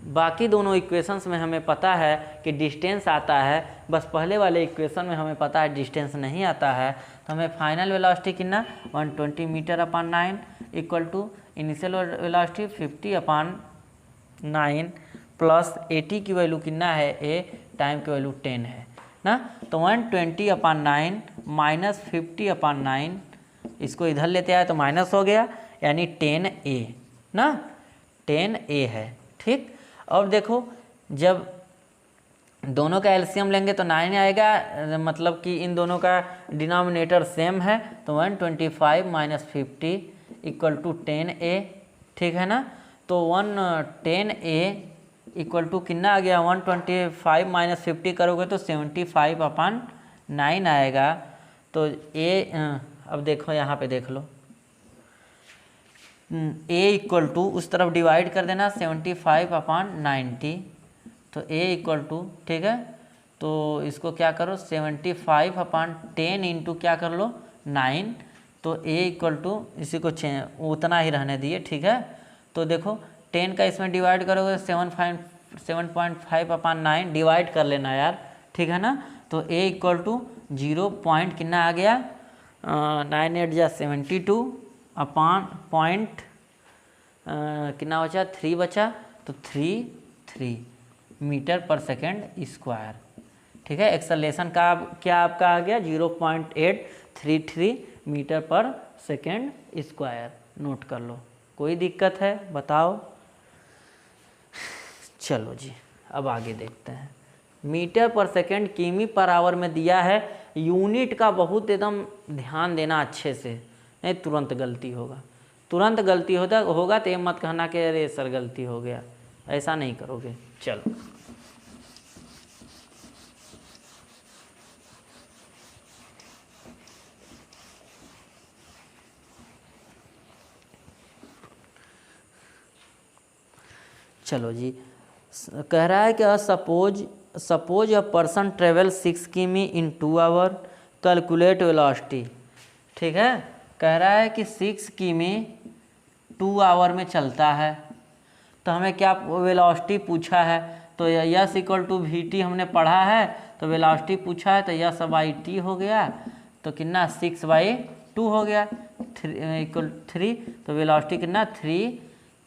बाकी दोनों इक्वेशंस में हमें पता है कि डिस्टेंस आता है, बस पहले वाले इक्वेशन में हमें पता है डिस्टेंस नहीं आता है। तो हमें फाइनल वेलोसिटी कितना 120 मीटर/9 equal to initial velocity 50/9 plus 80 की वैल्यू कितना है a, टाइम की वैल्यू 10 है ना। तो 120/9 माइनस 50/9, इसको इधर लेते आए तो माइनस हो गया, यानी 10a ना, 10a है, ठीक। अब देखो जब दोनों का एलसीएम लेंगे तो 9 आएगा, मतलब कि इन दोनों का डिनोमिनेटर सेम है, तो 125 माइनस 50 इक्वल टू 10a, ठीक है ना। तो 10a इक्वल टू कितना आ गया, 125 माइनस 50 करोगे तो 75/9 आएगा। तो a, अब देखो यहाँ पे देख लो, a इक्वल टू उस तरफ डिवाइड कर देना 75/90, तो a इक्वल टू, ठीक है, तो इसको क्या करो 75/10 इंटू क्या कर लो 9, तो a इक्वल टू इसी को उतना ही रहने दिए, ठीक है। तो देखो 10 का इसमें डिवाइड करोगे 7.5/9 डिवाइड कर लेना यार, ठीक है ना। तो a इक्वल टू 0 पॉइंट कितना आ गया 9 8 जा 72 अपॉन पॉइंट कितना बचा 3 बचा, तो 3 मीटर पर सेकेंड स्क्वायर, ठीक है। एक्सेलरेशन का क्या आपका आ गया 0.833 metre per second square, note कर लो। कोई दिक्कत है बताओ। चलो जी अब आगे देखते हैं। मीटर पर सेकेंड किमी पर आवर में दिया है। यूनिट का बहुत एकदम ध्यान देना अच्छे से, नहीं तुरंत गलती होगा। तुरंत गलती होगा तो ये मत कहना कि अरे सर गलती हो गया, ऐसा नहीं करोगे। चलो चलो जी, कह रहा है कि सपोज अ पर्सन ट्रेवल 6 किमी इन 2 आवर, कैलकुलेट वेलोसिटी। ठीक है, कह रहा है कि 6 किमी 2 आवर में चलता है, तो हमें क्या वेलोसिटी पूछा है, तो s equal to v t हमने पढ़ा है, तो वेलोसिटी पूछा है तो यस बाई टी हो गया, तो कितना 6/2 हो गया, 3 तो वेलोसिटी कितना 3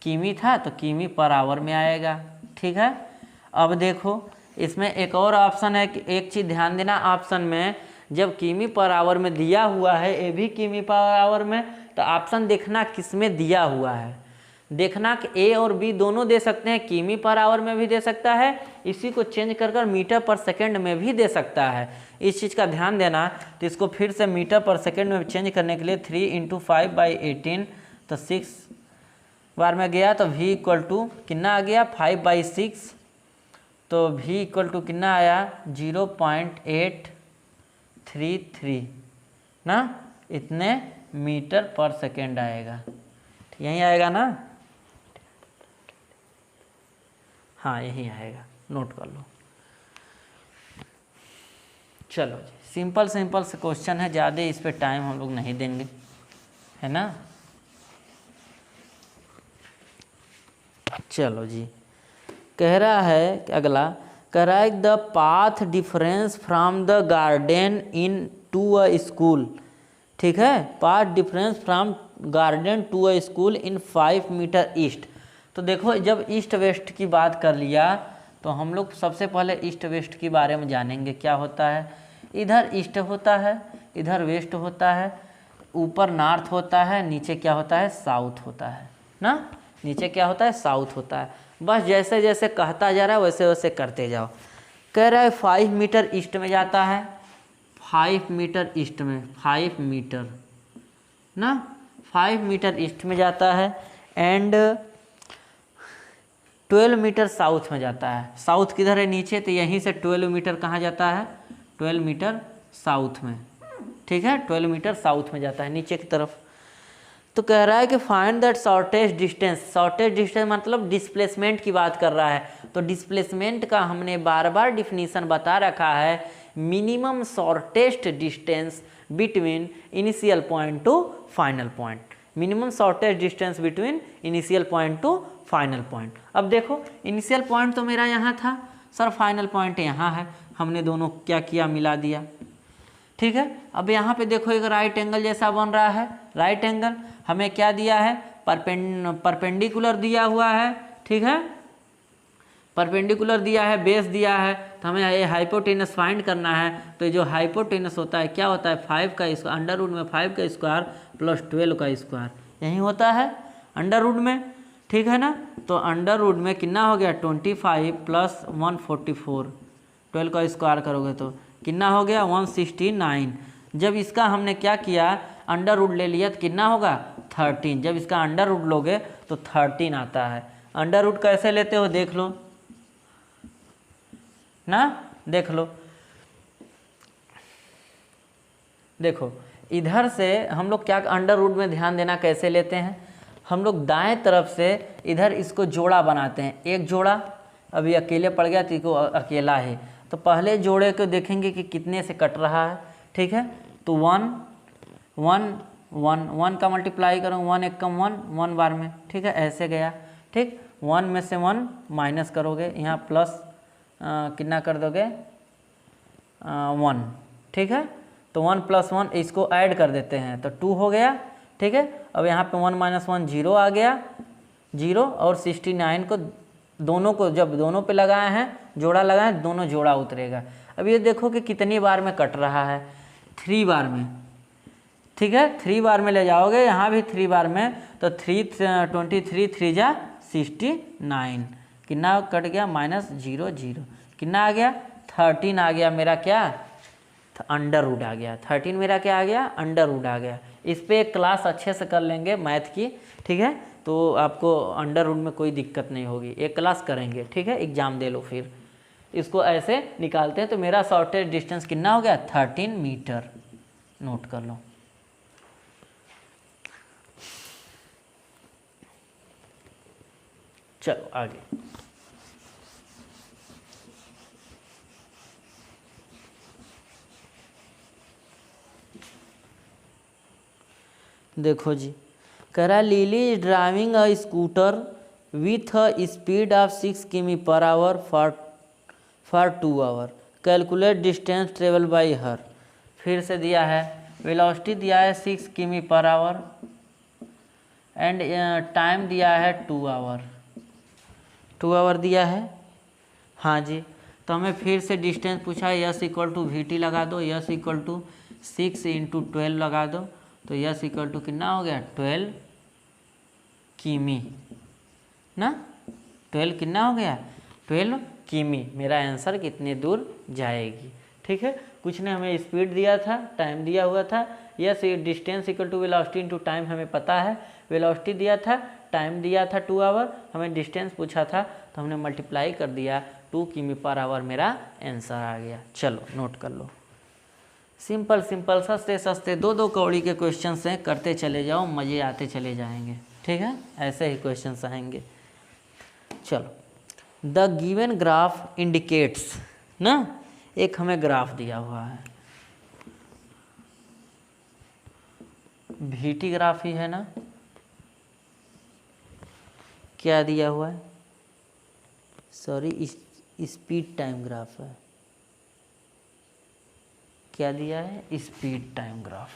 किमी था, तो किमी पर आवर में आएगा। ठीक है, अब देखो इसमें एक और ऑप्शन है कि एक चीज़ ध्यान देना, ऑप्शन में जब किमी पर आवर में दिया हुआ है ए भी किमी पर आवर में, तो ऑप्शन देखना किस में दिया हुआ है, देखना कि ए और बी दोनों दे सकते हैं, किमी पर आवर में भी दे सकता है, इसी को चेंज कर कर मीटर पर सेकेंड में भी दे सकता है। इस चीज़ का ध्यान देना। तो इसको फिर से मीटर पर सेकेंड में चेंज करने के लिए 3 × 5/18, तो 6 बार में गया, तो v इक्वल टू कितना आ गया 5/6, तो v इक्वल टू कितना आया 0.833 ना, इतने मीटर पर सेकेंड आएगा। यही आएगा ना, हाँ यही आएगा, नोट कर लो। चलो जी, सिंपल से क्वेश्चन है, ज़्यादा इस पे टाइम हम लोग नहीं देंगे, है ना। चलो जी, कह रहा है अगला, कह रहा है the path difference from the garden in to a school. ठीक है, path difference from garden to a school in 5 metre east. तो देखो जब ईस्ट वेस्ट की बात कर लिया, तो हम लोग सबसे पहले ईस्ट वेस्ट के बारे में जानेंगे। क्या होता है, इधर ईस्ट होता है, इधर वेस्ट होता है, ऊपर नॉर्थ होता है, नीचे क्या होता है साउथ होता है ना, नीचे क्या होता है साउथ होता है। बस जैसे जैसे कहता जा रहा है वैसे वैसे करते जाओ। कह रहा है 5 मीटर ईस्ट में जाता है, 5 मीटर ईस्ट में, 5 मीटर ना, 5 मीटर ईस्ट में जाता है, एंड 12 मीटर साउथ में जाता है। साउथ किधर है नीचे, तो यहीं से 12 मीटर कहाँ जाता है, 12 मीटर साउथ में। ठीक है, 12 मीटर साउथ में जाता है नीचे की तरफ। तो कह रहा है कि find that shortest distance. Shortest distance मतलब डिस्प्लेसमेंट की बात कर रहा है। तो डिस्प्लेसमेंट का हमने बार बार डिफिनीशन बता रखा है, minimum shortest distance between initial point two final point. Minimum shortest distance between initial point two final point. अब देखो इनिशियल पॉइंट तो मेरा यहाँ था सर, फाइनल पॉइंट यहाँ है, हमने दोनों क्या किया मिला दिया। ठीक है, अब यहाँ पे देखो एक राइट एंगल जैसा बन रहा है। राइट एंगल हमें क्या दिया है, परपेंडिकुलर दिया हुआ है। ठीक है, परपेंडिकुलर दिया है, बेस दिया है, तो हमें ये हाइपोटेनस फाइंड करना है। तो जो हाइपोटेनस होता है क्या होता है, 5 का स्क्वायर, अंडर रूट में 5 का स्क्वायर प्लस 12 का स्क्वायर, यही होता है अंडर रूट में। ठीक है ना, तो अंडर रूट में कितना हो गया 25 प्लस 144, 12 का स्क्वायर करोगे तो कितना हो गया 169। जब इसका हमने क्या किया अंडर रूट ले लिया तो कितना होगा 13। जब इसका अंडर रूट लोगे तो 13 आता है। अंडर रूट कैसे लेते हो देख लो ना, देख लो, देखो इधर से हम लोग क्या अंडर रूट में ध्यान देना कैसे लेते हैं, हम लोग दाएं तरफ से इधर इसको जोड़ा बनाते हैं। एक जोड़ा अभी अकेले पड़ गया तो इसको अकेला है, तो पहले जोड़े को देखेंगे कि कितने से कट रहा है। ठीक है, तो 1 1 1 1 का मल्टीप्लाई करो, 1 एक कम 1 1 बार में। ठीक है, ऐसे गया। ठीक, 1 में से 1 माइनस करोगे, यहाँ प्लस कितना कर दोगे 1। ठीक है, तो 1 + 1 इसको ऐड कर देते हैं तो 2 हो गया। ठीक है, अब यहाँ पे 1 - 1 0 आ गया, 0 और 69 को दोनों को जब दोनों पे लगाए हैं जोड़ा लगाए दोनों जोड़ा उतरेगा। अब ये देखो कि कितनी बार में कट रहा है, 3 बार में। ठीक है, 3 बार में ले जाओगे, यहाँ भी 3 बार में, तो 23 3 जा 69, कितना कट गया -0 0, कितना आ गया 13 आ गया मेरा क्या, अंडर रूट आ गया। 13 मेरा क्या आ गया, अंडर रूट आ गया। इस पे एक क्लास अच्छे से कर लेंगे मैथ की, ठीक है, तो आपको अंडर रूट में कोई दिक्कत नहीं होगी, एक क्लास करेंगे, ठीक है, एग्जाम दे लो फिर। इसको ऐसे निकालते हैं तो मेरा शॉर्टेस्ट डिस्टेंस कितना हो गया, 13 मीटर। नोट कर लो। चलो आगे। देखो जी, कह रहा Lily is driving a scooter with a speed of 6 किमी per hour for 2 hour. Calculate distance travel by her. फिर से दिया है, वेलोसिटी दिया है 6 किमी पर आवर एंड टाइम दिया है 2 आवर। 2 आवर दिया है, हाँ जी। तो हमें फिर से डिस्टेंस पूछा है, s equal to v t लगा दो, यस इक्वल टू 6 × 12 लगा दो, तो यस इक्वल टू कितना हो गया, 12 किमी ना, 12 कितना हो गया, 12 किमी। मेरा आंसर कितने दूर जाएगी, ठीक है। कुछ ने हमें स्पीड दिया था, टाइम दिया हुआ था, s distance equal to velocity into time हमें पता है, वेलोसिटी दिया था, टाइम दिया था 2 आवर, हमें डिस्टेंस पूछा था तो हमने मल्टीप्लाई कर दिया, 2 किमी पर आवर मेरा आंसर आ गया। चलो नोट कर लो। सिंपल सिंपल सस्ते सस्ते 2-2 कौड़ी के क्वेश्चन हैं, करते चले जाओ, मज़े आते चले जाएंगे, ठीक है, ऐसे ही क्वेश्चंस आएंगे। चलो, द गिवन ग्राफ इंडिकेट्स ना, एक हमें ग्राफ दिया हुआ है, VT ग्राफ ही है ना, क्या दिया हुआ है, सॉरी स्पीड टाइम ग्राफ है, क्या दिया है, speed time graph,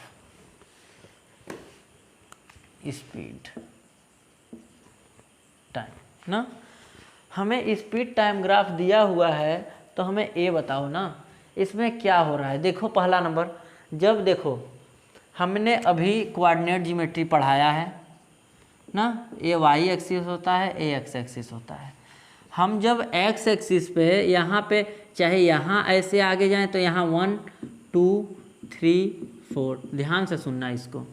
speed time ना। हमें स्पीड टाइम ग्राफ दिया हुआ है तो हमें ये बताओ ना, इसमें क्या हो रहा है। देखो पहला नंबर, जब देखो हमने अभी कोऑर्डिनेट ज्योमेट्री पढ़ाया है ना, ये वाई एक्सिस होता है, ये एक्स एक्सिस होता है। हम जब एक्स एक्सिस पे यहाँ पे चाहे यहाँ ऐसे आगे जाएं तो यहाँ 1 2 3 4, ध्यान से सुनना इसको,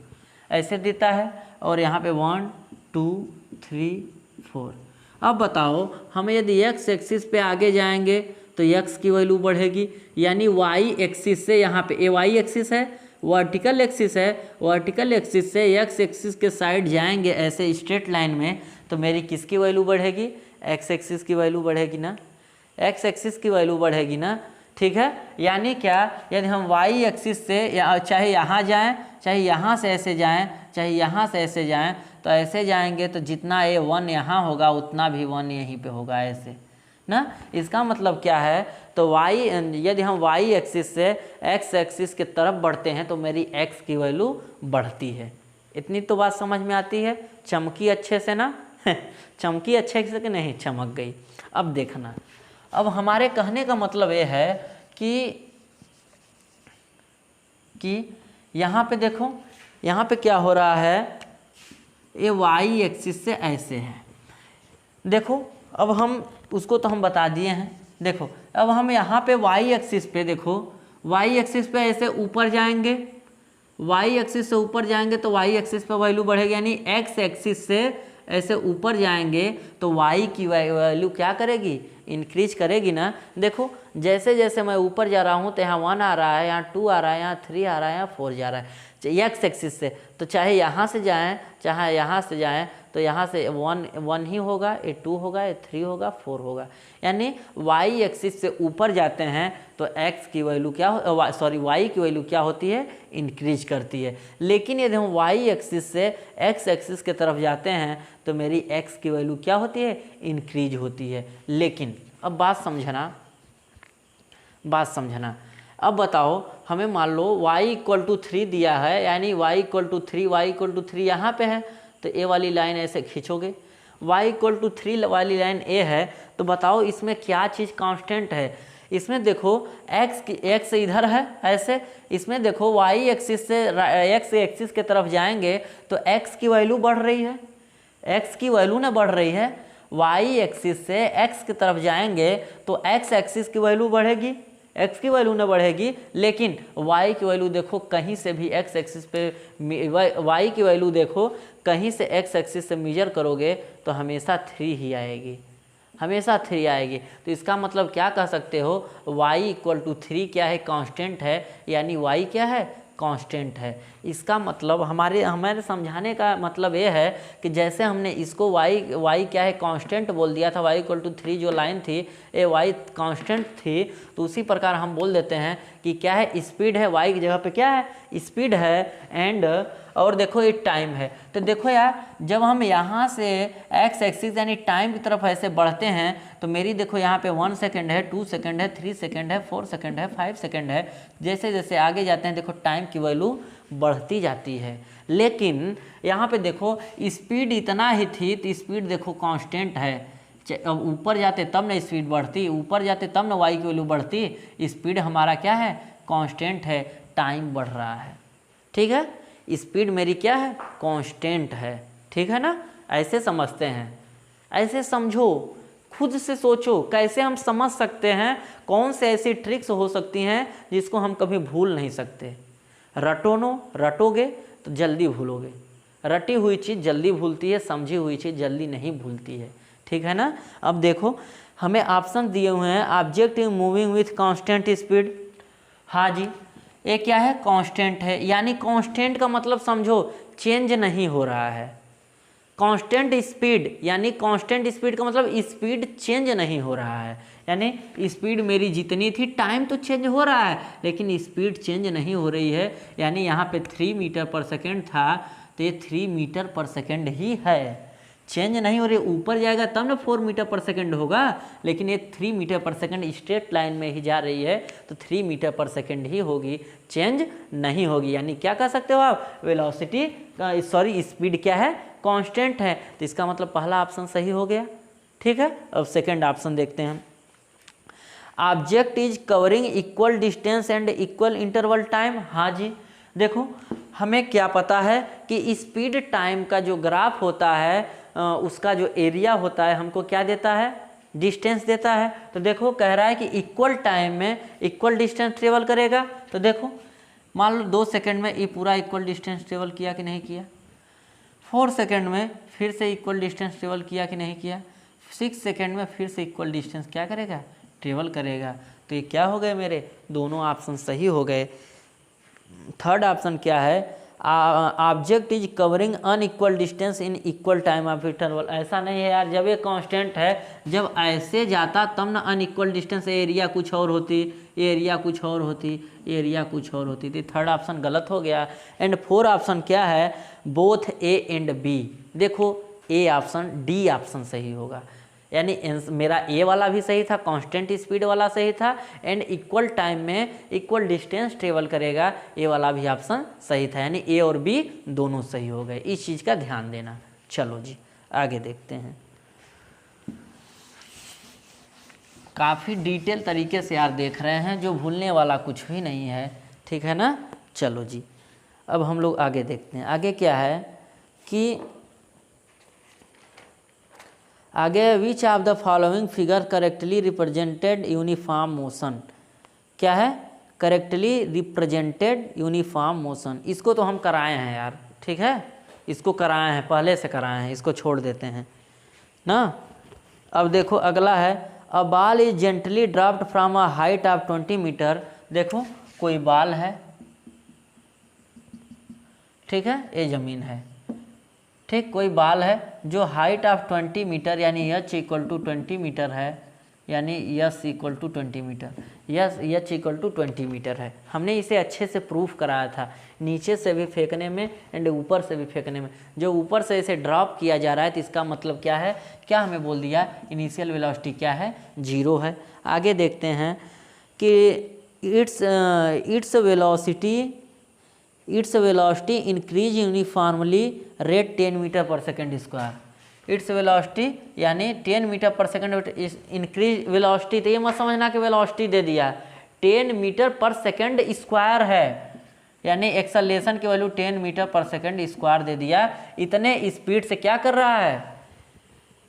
ऐसे देता है, और यहाँ पे 1 2 3 4। अब बताओ हम यदि एक्स एक्सिस पे आगे जाएंगे तो एक्स की वैल्यू बढ़ेगी, यानी वाई एक्सिस से यहाँ पे, ये वाई एक्सिस है, वर्टिकल एक्सिस है, वर्टिकल एक्सिस से एक्स एक्सिस के साइड जाएंगे ऐसे स्ट्रेट लाइन में, तो मेरी किसकी वैल्यू बढ़ेगी, एक्स एक्सिस की वैल्यू बढ़ेगी ना, एक्स एक्सिस की वैल्यू बढ़ेगी ना, ठीक है। यानी क्या, यदि हम वाई एक्सिस से चाहे यहाँ जाएं, चाहे यहाँ से ऐसे जाएं, चाहे यहाँ से ऐसे जाएं, तो ऐसे जाएंगे तो जितना ये 1 यहाँ होगा उतना भी 1 यहीं पे होगा, ऐसे ना। इसका मतलब क्या है, तो वाई, यदि हम वाई एक्सिस से एक्स एक्सिस के तरफ बढ़ते हैं तो मेरी एक्स की वैल्यू बढ़ती है। इतनी तो बात समझ में आती है, चमकी अच्छे से ना चमकी अच्छे से कि नहीं, चमक गई। अब देखना, अब हमारे कहने का मतलब ये है कि यहाँ पे देखो, यहाँ पे क्या हो रहा है, ये वाई एक्सिस से ऐसे है, देखो। अब हम उसको तो हम बता दिए हैं, देखो अब हम यहाँ पे वाई एक्सिस पे, देखो वाई एक्सिस पे ऐसे ऊपर जाएंगे, वाई एक्सिस से ऊपर जाएंगे तो वाई एक्सिस पे वैल्यू बढ़ेगी, यानी एक्स एक्सिस से ऐसे ऊपर जाएंगे तो वाई की वैल्यू क्या करेगी, इंक्रीज करेगी ना। देखो जैसे जैसे मैं ऊपर जा रहा हूँ तो यहाँ 1 आ रहा है, यहाँ 2 आ रहा है, यहाँ 3 आ रहा है, यहाँ 4 जा रहा है एक्स एक्सिस से, तो चाहे यहाँ से जाएं चाहे यहाँ से जाएं तो यहाँ से 1 ही होगा, ये 2 होगा, ये 3 होगा, 4 होगा। यानी वाई एक्सिस से ऊपर जाते हैं तो एक्स की वैल्यू क्या वाई की वैल्यू क्या होती है, इंक्रीज करती है। लेकिन यदि हम वाई एक्सिस से एक्स एक्सिस के तरफ जाते हैं तो मेरी एक्स की वैल्यू क्या होती है, इंक्रीज होती है। लेकिन अब बात समझना, अब बताओ हमें मान लो y = 3 दिया है, यानी y = 3 यहाँ पे है, तो ए वाली लाइन ऐसे खींचोगे, y = 3 वाली लाइन ए है, तो बताओ इसमें क्या चीज़ कांस्टेंट है। इसमें देखो x इधर है ऐसे, इसमें देखो y एक्सिस से x एक्सिस के तरफ जाएंगे तो x की वैल्यू बढ़ रही है, x की वैल्यू ना बढ़ रही है। y एक्सिस से x की तरफ जाएंगे तो x एक्सिस की वैल्यू बढ़ेगी, x की वैल्यू ना बढ़ेगी, लेकिन y की वैल्यू देखो कहीं से भी x एक्सिस पे y की वैल्यू देखो कहीं से x एक्सिस से मेजर करोगे तो हमेशा 3 ही आएगी, हमेशा 3 आएगी। तो इसका मतलब क्या कह सकते हो, y इक्वल टू 3 क्या है, कांस्टेंट है, यानी y क्या है, कांस्टेंट है। इसका मतलब हमारे समझाने का मतलब ये है कि जैसे हमने इसको y क्या है, कांस्टेंट बोल दिया था, y इक्वल टू 3 जो लाइन थी ये y कांस्टेंट थी, तो उसी प्रकार हम बोल देते हैं कि क्या है, स्पीड है, y की जगह पे क्या है, स्पीड है, एंड और देखो ये टाइम है। तो देखो यार जब हम यहाँ से x एक्सिस यानी टाइम की तरफ ऐसे बढ़ते हैं तो मेरी देखो यहाँ पे 1 सेकेंड है, 2 सेकेंड है, 3 सेकेंड है, 4 सेकेंड है, 5 सेकेंड है। जैसे जैसे आगे जाते हैं देखो टाइम की वैल्यू बढ़ती जाती है, लेकिन यहाँ पे देखो स्पीड इतना ही थी तो स्पीड देखो कांस्टेंट है। अब ऊपर जाते तब ना स्पीड बढ़ती, ऊपर जाते तब ना y की वैल्यू बढ़ती, स्पीड हमारा क्या है, कांस्टेंट है, टाइम बढ़ रहा है। ठीक है, स्पीड मेरी क्या है, कांस्टेंट है। ठीक है ना, ऐसे समझते हैं, ऐसे समझो, खुद से सोचो कैसे हम समझ सकते हैं, कौन से ऐसी ट्रिक्स हो सकती हैं जिसको हम कभी भूल नहीं सकते। रटोगे तो जल्दी भूलोगे, रटी हुई चीज़ जल्दी भूलती है, समझी हुई चीज़ जल्दी नहीं भूलती है। ठीक है ना। अब देखो हमें ऑप्शन दिए हुए हैं, object is moving with constant speed. हाँ जी, ये क्या है, कांस्टेंट है, यानी कांस्टेंट का मतलब समझो चेंज नहीं हो रहा है। कांस्टेंट स्पीड यानी कांस्टेंट स्पीड का मतलब स्पीड चेंज नहीं हो रहा है, यानी स्पीड मेरी जितनी थी, टाइम तो चेंज हो रहा है लेकिन स्पीड चेंज नहीं हो रही है। यानी यहाँ पे 3 मीटर पर सेकेंड था तो ये 3 मीटर पर सेकेंड ही है, चेंज नहीं हो रही। ऊपर जाएगा तब ना 4 मीटर पर सेकेंड होगा, लेकिन ये 3 metre per second straight line में ही जा रही है तो 3 मीटर पर सेकेंड ही होगी, चेंज नहीं होगी। यानी क्या कह सकते हो आप, वेलोसिटी स्पीड क्या है, कांस्टेंट है। तो इसका मतलब पहला ऑप्शन सही हो गया। ठीक है, अब सेकेंड ऑप्शन देखते हैं। Object is covering equal distance and equal interval time. हाँ जी, देखो हमें क्या पता है कि स्पीड टाइम का जो ग्राफ होता है उसका जो एरिया होता है हमको क्या देता है, डिस्टेंस देता है। तो देखो कह रहा है कि इक्वल टाइम में इक्वल डिस्टेंस ट्रेवल करेगा। तो देखो मान लो 2 सेकंड में ये पूरा इक्वल डिस्टेंस ट्रेवल किया कि नहीं किया, 4 सेकंड में फिर से इक्वल डिस्टेंस ट्रेवल किया कि नहीं किया, 6 सेकंड में फिर से इक्वल डिस्टेंस क्या करेगा, ट्रेवल करेगा। तो ये क्या हो गए, मेरे दोनों ऑप्शन सही हो गए। थर्ड ऑप्शन क्या है, object is covering unequal distance in equal time of interval. ऐसा नहीं है यार, जब ये कांस्टेंट है, जब ऐसे जाता तब ना अनइक्वल डिस्टेंस, एरिया कुछ और होती, एरिया कुछ और होती, एरिया कुछ और होती थी। थर्ड ऑप्शन गलत हो गया। एंड फोर्थ ऑप्शन क्या है, बोथ ए एंड बी। देखो ए ऑप्शन, डी ऑप्शन सही होगा, यानी मेरा ए वाला भी सही था, कांस्टेंट स्पीड वाला सही था, एंड इक्वल टाइम में इक्वल डिस्टेंस ट्रेवल करेगा, ए वाला भी ऑप्शन सही था। यानी ए और बी दोनों सही हो गए, इस चीज़ का ध्यान देना। चलो जी आगे देखते हैं। काफ़ी डिटेल तरीके से यार देख रहे हैं, जो भूलने वाला कुछ भी नहीं है। ठीक है ना। चलो जी अब हम लोग आगे देखते हैं। आगे क्या है कि आगे which of the following figure correctly represented uniform motion. क्या है, करेक्टली रिप्रेजेंटेड यूनिफॉर्म मोशन। इसको तो हम कराए हैं यार, ठीक है, इसको कराए हैं, पहले से कराए हैं, इसको छोड़ देते हैं ना। अब देखो अगला है, a ball is gently dropped from a height of 20 metre. देखो कोई बॉल है, ठीक है, ये जमीन है, ठीक, कोई बॉल है जो हाइट ऑफ 20 मीटर यानी एच इक्वल टू 20 मीटर है, यानी s equal to 20 metre, s h equal to 20 metre है। हमने इसे अच्छे से प्रूफ कराया था, नीचे से भी फेंकने में एंड ऊपर से भी फेंकने में। जो ऊपर से इसे ड्रॉप किया जा रहा है तो इसका मतलब क्या है, क्या हमें बोल दिया, इनिशियल वेलोसिटी क्या है, 0 है। आगे देखते हैं कि its velocity increase uniformly rate 10 metre per second square. Its velocity यानी 10 metre per second increase velocity, तो ये मत समझना कि वेलोसिटी दे दिया, 10 मीटर पर सेकेंड स्क्वायर है, यानी एक्सेलरेशन की value 10 metre per second square दे दिया। इतने स्पीड से क्या कर रहा है,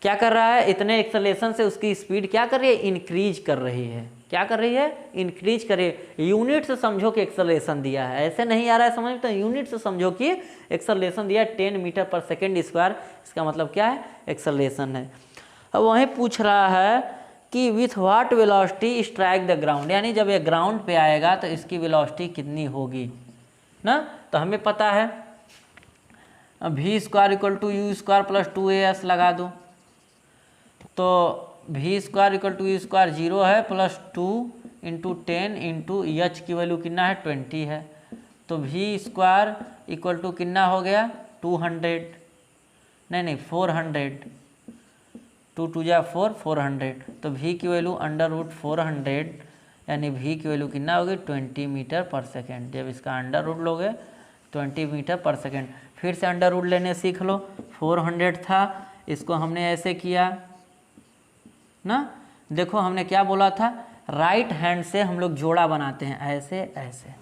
क्या कर रहा है, इतने एक्सेलरेशन से उसकी स्पीड क्या कर रही है, इंक्रीज कर रही है। क्या कर रही है, इंक्रीज कर रही है। यूनिट से समझो कि एक्सेलरेशन दिया है, ऐसे नहीं आ रहा है समझ में, तो यूनिट से समझो कि एक्सेलरेशन दिया है 10 मीटर पर सेकेंड स्क्वायर, इसका मतलब क्या है, एक्सेलरेशन है। अब वहीं पूछ रहा है कि with what velocity strike the ground, यानी जब ये ग्राउंड पे आएगा तो इसकी वेलोसिटी कितनी होगी ना। तो हमें पता है v square equal to u square plus 2as लगा दो, तो v square equal to u square 0 है, प्लस 2 इंटू 10 इंटू एच की वैल्यू कितना है 20 है, तो वी स्क्वायर इक्वल टू कितना हो गया 200, नहीं 400, 2 2 जा 4, 400, तो v की वैल्यू अंडर रूट 400, यानी v की वैल्यू कितना होगी 20 मीटर पर सेकेंड। जब इसका अंडर रूट लोगे 20 मीटर पर सेकेंड, फिर से अंडर रूट लेने सीख लो। 400 था, इसको हमने ऐसे किया ना, देखो हमने क्या बोला था, राइट हैंड से हम लोग जोड़ा बनाते हैं, ऐसे ऐसे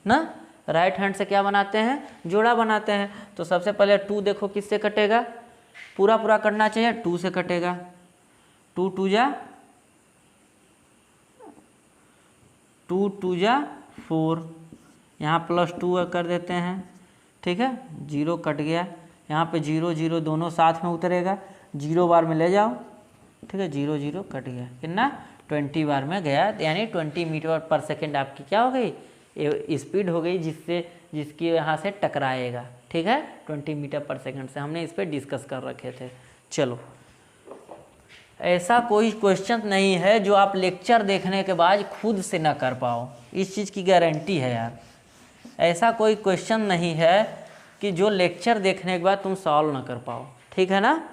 ना, राइट हैंड से क्या बनाते हैं, जोड़ा बनाते हैं। तो सबसे पहले 2 देखो किससे कटेगा, पूरा पूरा करना चाहिए, 2 से कटेगा, 2 2 जा 4, यहाँ प्लस 2 कर देते हैं, ठीक है, 0 कट गया, यहाँ पे 0 0 दोनों साथ में उतरेगा, 0 बार में ले जाओ, ठीक है, 0 0 कट गया, कितना 20 बार में गया, यानी 20 मीटर पर सेकेंड आपकी क्या हो गई, स्पीड हो गई, जिसकी यहाँ से टकराएगा, ठीक है, 20 मीटर पर सेकेंड से। हमने इस पर डिस्कस कर रखे थे। चलो, ऐसा कोई क्वेश्चन नहीं है जो आप लेक्चर देखने के बाद खुद से ना कर पाओ, इस चीज़ की गारंटी है यार। ऐसा कोई क्वेश्चन नहीं है कि जो लेक्चर देखने के बाद तुम सॉल्व ना कर पाओ, ठीक है ना।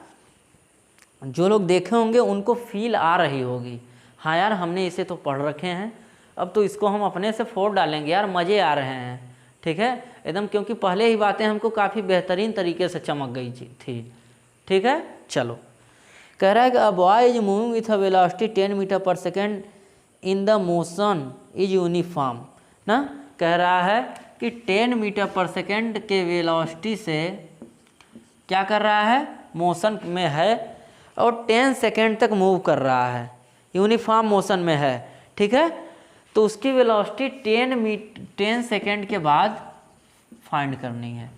जो लोग देखे होंगे उनको फील आ रही होगी, हाँ यार हमने इसे तो पढ़ रखे हैं, अब तो इसको हम अपने से फोड़ डालेंगे यार, मज़े आ रहे हैं, ठीक है एकदम, क्योंकि पहले ही बातें हमको काफ़ी बेहतरीन तरीके से चमक गई थी, ठीक है। चलो, कह रहा है कि a boy is moving with a velocity 10 metre per second in the motion is uniform ना, कह रहा है कि 10 मीटर पर सेकेंड के वेलोसिटी से क्या कर रहा है, मोशन में है, और 10 सेकेंड तक मूव कर रहा है, यूनिफॉर्म मोशन में है, ठीक है। तो उसकी वेलोसिटी 10 सेकेंड के बाद फाइंड करनी है।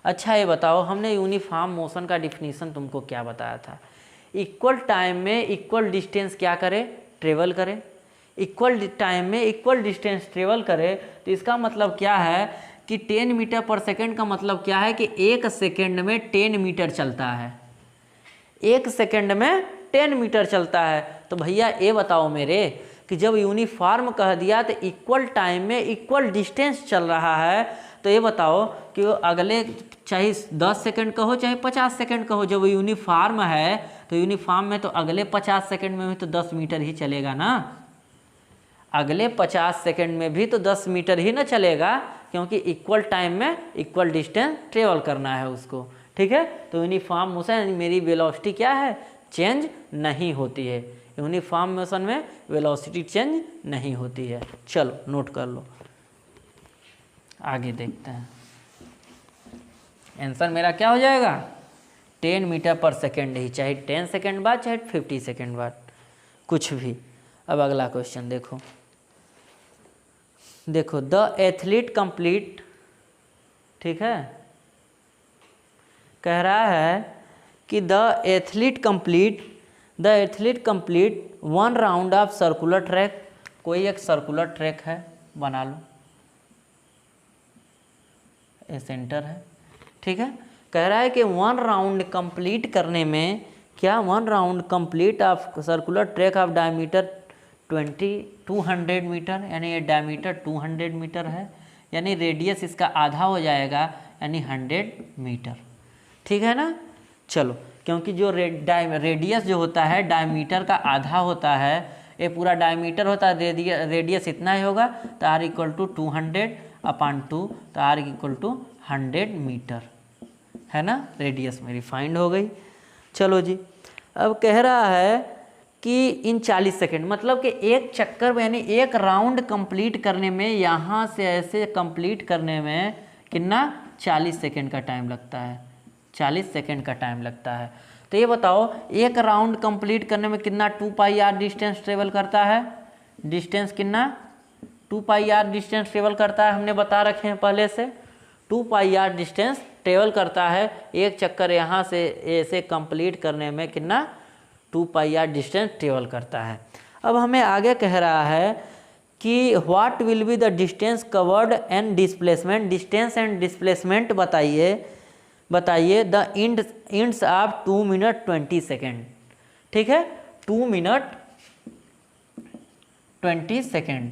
अच्छा ये बताओ, हमने यूनिफॉर्म मोशन का डिफिनीशन तुमको क्या बताया था, इक्वल टाइम में इक्वल डिस्टेंस क्या करे, ट्रेवल करे, इक्वल टाइम में इक्वल डिस्टेंस ट्रेवल करे, तो इसका मतलब क्या है कि 10 मीटर पर सेकेंड का मतलब क्या है कि 1 सेकेंड में 10 मीटर चलता है, 1 सेकेंड में 10 मीटर चलता है। तो भैया ये बताओ मेरे कि जब यूनिफॉर्म कह दिया तो इक्वल टाइम में इक्वल डिस्टेंस चल रहा है, तो ये बताओ कि अगले चाहे 10 सेकंड कहो चाहे 50 सेकंड कहो, जब यूनिफॉर्म है तो यूनिफॉर्म में तो अगले 50 सेकंड में भी तो 10 मीटर ही चलेगा ना, अगले 50 सेकंड में भी तो 10 मीटर ही ना चलेगा, क्योंकि इक्वल टाइम में इक्वल डिस्टेंस ट्रेवल करना है उसको, ठीक है। तो यूनिफॉर्म मोशन मेरी वेलोसिटी क्या है, चेंज नहीं होती है, यूनिफॉर्म मोशन में वेलोसिटी चेंज नहीं होती है। चलो नोट कर लो, आगे देखते हैं। आंसर मेरा क्या हो जाएगा, 10 मीटर पर सेकेंड ही, चाहे 10 सेकेंड बाद चाहे 50 सेकेंड बाद, कुछ भी। अब अगला क्वेश्चन देखो, देखो द एथलीट कंप्लीट, ठीक है, कह रहा है कि the athlete complete 1 round of circular track, कोई एक सर्कुलर ट्रैक है, बना लो, ये सेंटर है, ठीक है। कह रहा है कि 1 राउंड कंप्लीट करने में क्या, 1 round complete of circular track of diameter 200 metre, यानी ये डायमीटर 200 मीटर है, यानी रेडियस इसका आधा हो जाएगा, यानी 100 मीटर, ठीक है ना। चलो, क्योंकि जो रेडियस जो होता है डायमीटर का आधा होता है, ये पूरा डायमीटर होता है, रेडियस इतना ही होगा, तो r इक्वल टू 200/2, तो r इक्वल टू 100 मीटर है ना, रेडियस मेरी फाइंड हो गई। चलो जी, अब कह रहा है कि इन 40 सेकेंड, मतलब कि एक चक्कर में यानी एक राउंड कंप्लीट करने में, यहाँ से ऐसे कंप्लीट करने में कितना 40 सेकेंड का टाइम लगता है, 40 सेकेंड का टाइम लगता है। तो ये बताओ एक राउंड कंप्लीट करने में कितना 2πr डिस्टेंस ट्रेवल करता है, डिस्टेंस कितना 2 पाई आर डिस्टेंस ट्रेवल करता है, हमने बता रखे हैं पहले से 2 पाई आर डिस्टेंस ट्रेवल करता है। एक चक्कर यहाँ से ऐसे कंप्लीट करने में कितना 2 पाई आर डिस्टेंस ट्रेवल करता है। अब हमें आगे कह रहा है कि what will be the distance covered and displacement, distance and displacement बताइए the ends of 2 minute 20 second. ठीक है, 2 मिनट 20 सेकेंड,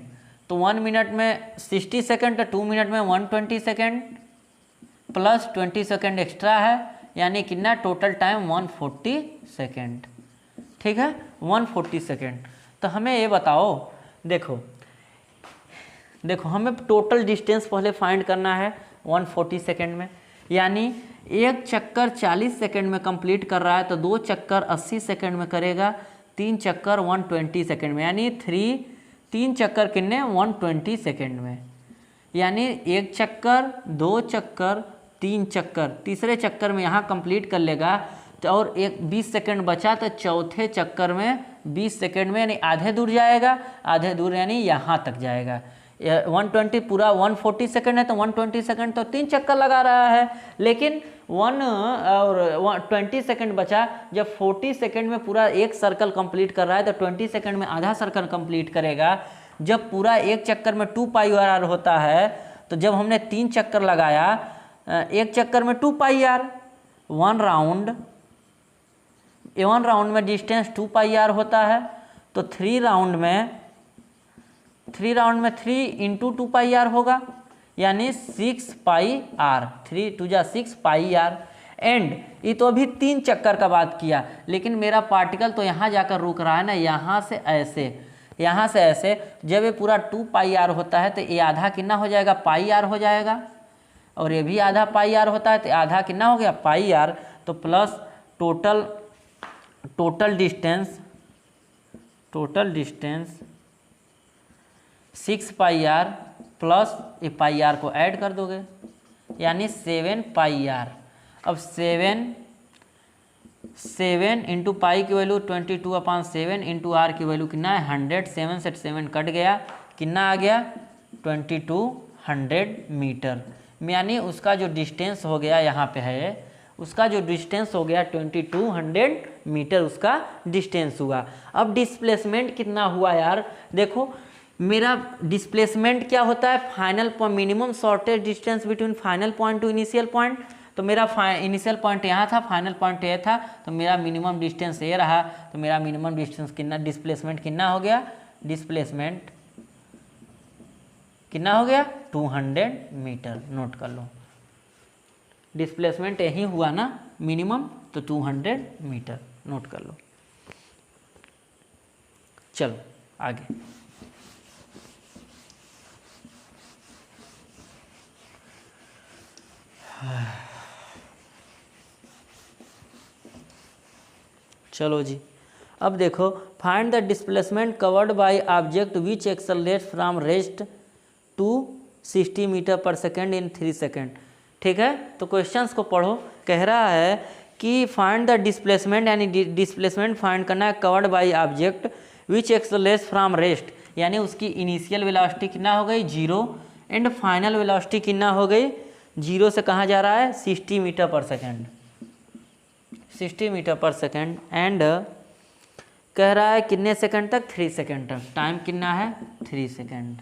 तो 1 मिनट में 60 सेकेंड, तो 2 मिनट में 120 सेकेंड प्लस 20 सेकेंड एक्स्ट्रा है, यानी कितना टोटल टाइम 140 सेकेंड। ठीक है, 140 सेकेंड। तो हमें ये बताओ, देखो हमें टोटल डिस्टेंस पहले फाइंड करना है 140 सेकेंड में, यानी एक चक्कर 40 सेकेंड में कंप्लीट कर रहा है तो 2 चक्कर 80 सेकेंड में करेगा, 3 चक्कर 120 सेकेंड में, यानी 3 चक्कर कितने 120 सेकेंड में, यानी 1 चक्कर 2 चक्कर 3 चक्कर, तीसरे चक्कर में यहाँ कंप्लीट कर लेगा और 20 सेकेंड बचा तो चौथे चक्कर में 20 सेकेंड में यानी आधे दूर जाएगा, आधे दूर यानी यहाँ तक जाएगा। 120 पूरा 140 सेकेंड है तो 120 सेकेंड तो 3 चक्कर लगा रहा है, लेकिन 20 सेकेंड बचा। जब 40 सेकेंड में पूरा एक सर्कल कंप्लीट कर रहा है तो 20 सेकेंड में आधा सर्कल कंप्लीट करेगा। जब पूरा एक चक्कर में 2 पाई आर होता है तो जब हमने 3 चक्कर लगाया, एक चक्कर में 2 पाई आर, 1 राउंड में डिस्टेंस 2 पाई आर होता है, तो 3 राउंड में 3 इंटू 2 पाई आर होगा, यानी 6 पाई आर, 3 2 जा 6 पाई आर। एंड ये तो अभी 3 चक्कर का बात किया, लेकिन मेरा पार्टिकल तो यहाँ जाकर रुक रहा है ना, यहाँ से ऐसे। जब ये पूरा 2 पाई आर होता है तो ये आधा कितना हो जाएगा पाई आर हो जाएगा, और ये भी आधा पाई आर होता है तो आधा कितना हो गया पाई आर। तो plus total distance 6 pi r plus ये पाई आर को ऐड कर दोगे, यानी 7 पाई आर। अब 7 इंटू पाई की वैल्यू 22/7 इंटू आर की वैल्यू कितना है 100, 7 से 7 कट गया, कितना आ गया 2200 मीटर, यानी उसका जो डिस्टेंस हो गया यहाँ पे है, उसका जो डिस्टेंस हो गया 2200 मीटर उसका डिस्टेंस हुआ। अब डिस्प्लेसमेंट कितना हुआ यार, देखो मेरा डिस्प्लेसमेंट क्या होता है, final minimum shortage distance between final point two initial point. तो मेरा इनिशियल पॉइंट यहाँ था, फाइनल पॉइंट ये था, तो मेरा मिनिमम डिस्टेंस ये रहा, तो मेरा मिनिमम डिस्टेंस कितना, डिस्प्लेसमेंट कितना हो गया, डिस्प्लेसमेंट कितना हो गया 200 मीटर। नोट कर लो, डिस्प्लेसमेंट यही हुआ ना मिनिमम, तो 200 मीटर नोट कर लो। चलो आगे, चलो जी, अब देखो find the displacement covered by object which accelerates from rest to 60 metre per second in 3 second. ठीक है, तो क्वेश्चंस को पढ़ो। कह रहा है कि फाइंड द डिस्प्लेसमेंट, यानी डिस्प्लेसमेंट फाइंड करना है covered by object which accelerates from rest, यानी उसकी इनिशियल वेलोसिटी कितना हो गई 0 एंड फाइनल वेलोसिटी कितना हो गई 0 से कहाँ जा रहा है 60 metre per second, 60 metre per second. And कह रहा है कितने सेकंड तक 3 सेकंड तक, टाइम कितना है 3 सेकंड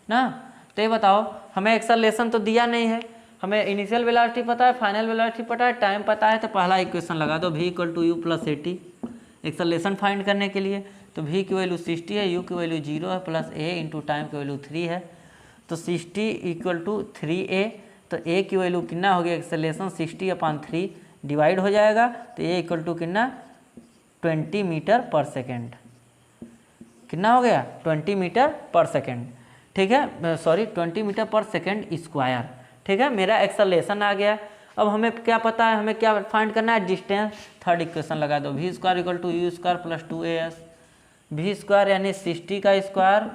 ना। तो ये बताओ, हमें एक्सेलरेशन तो दिया नहीं है, हमें इनिशियल वेलोसिटी पता है, फाइनल वेलोसिटी पता है, टाइम पता है, तो पहला इक्वेशन लगा दो v = u + 80 एक्सेलरेशन फाइंड करने के लिए। तो v की वैल्यू 60 है, u की वैल्यू 0 है, प्लस a इंटू टाइम की वैल्यू 3 है, तो 60 = 3a, तो a की वैल्यू कितना हो गया एक्सेलरेशन 60/3 डिवाइड हो जाएगा, तो a = कितना 20 मीटर पर सेकेंड, कितना हो गया 20 मीटर पर सेकेंड। ठीक है, sorry 20 metre per second square. ठीक है, मेरा एक्सेलरेशन आ गया। अब हमें क्या पता है, हमें क्या फाइंड करना है डिस्टेंस। थर्ड इक्वेशन लगा दो, v² = u² + 2as, v² यानी 60 का स्क्वायर,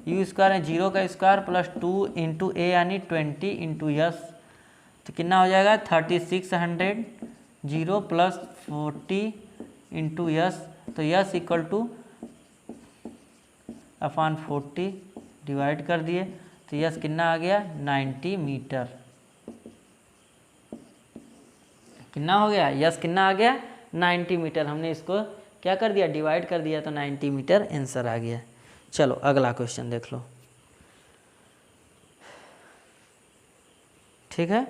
u² है 0 का स्क्वायर प्लस 2 इंटू a यानी 20 इंटू s, तो कितना हो जाएगा 3600, 0 + 40 इंटू s, तो s = अपॉन 40 डिवाइड कर दिए तो यस कितना आ गया 90 मीटर। कितना हो गया यस कितना आ गया 90 मीटर। हमने इसको क्या कर दिया डिवाइड कर दिया तो 90 मीटर आंसर आ गया। चलो अगला क्वेश्चन देख लो। ठीक है,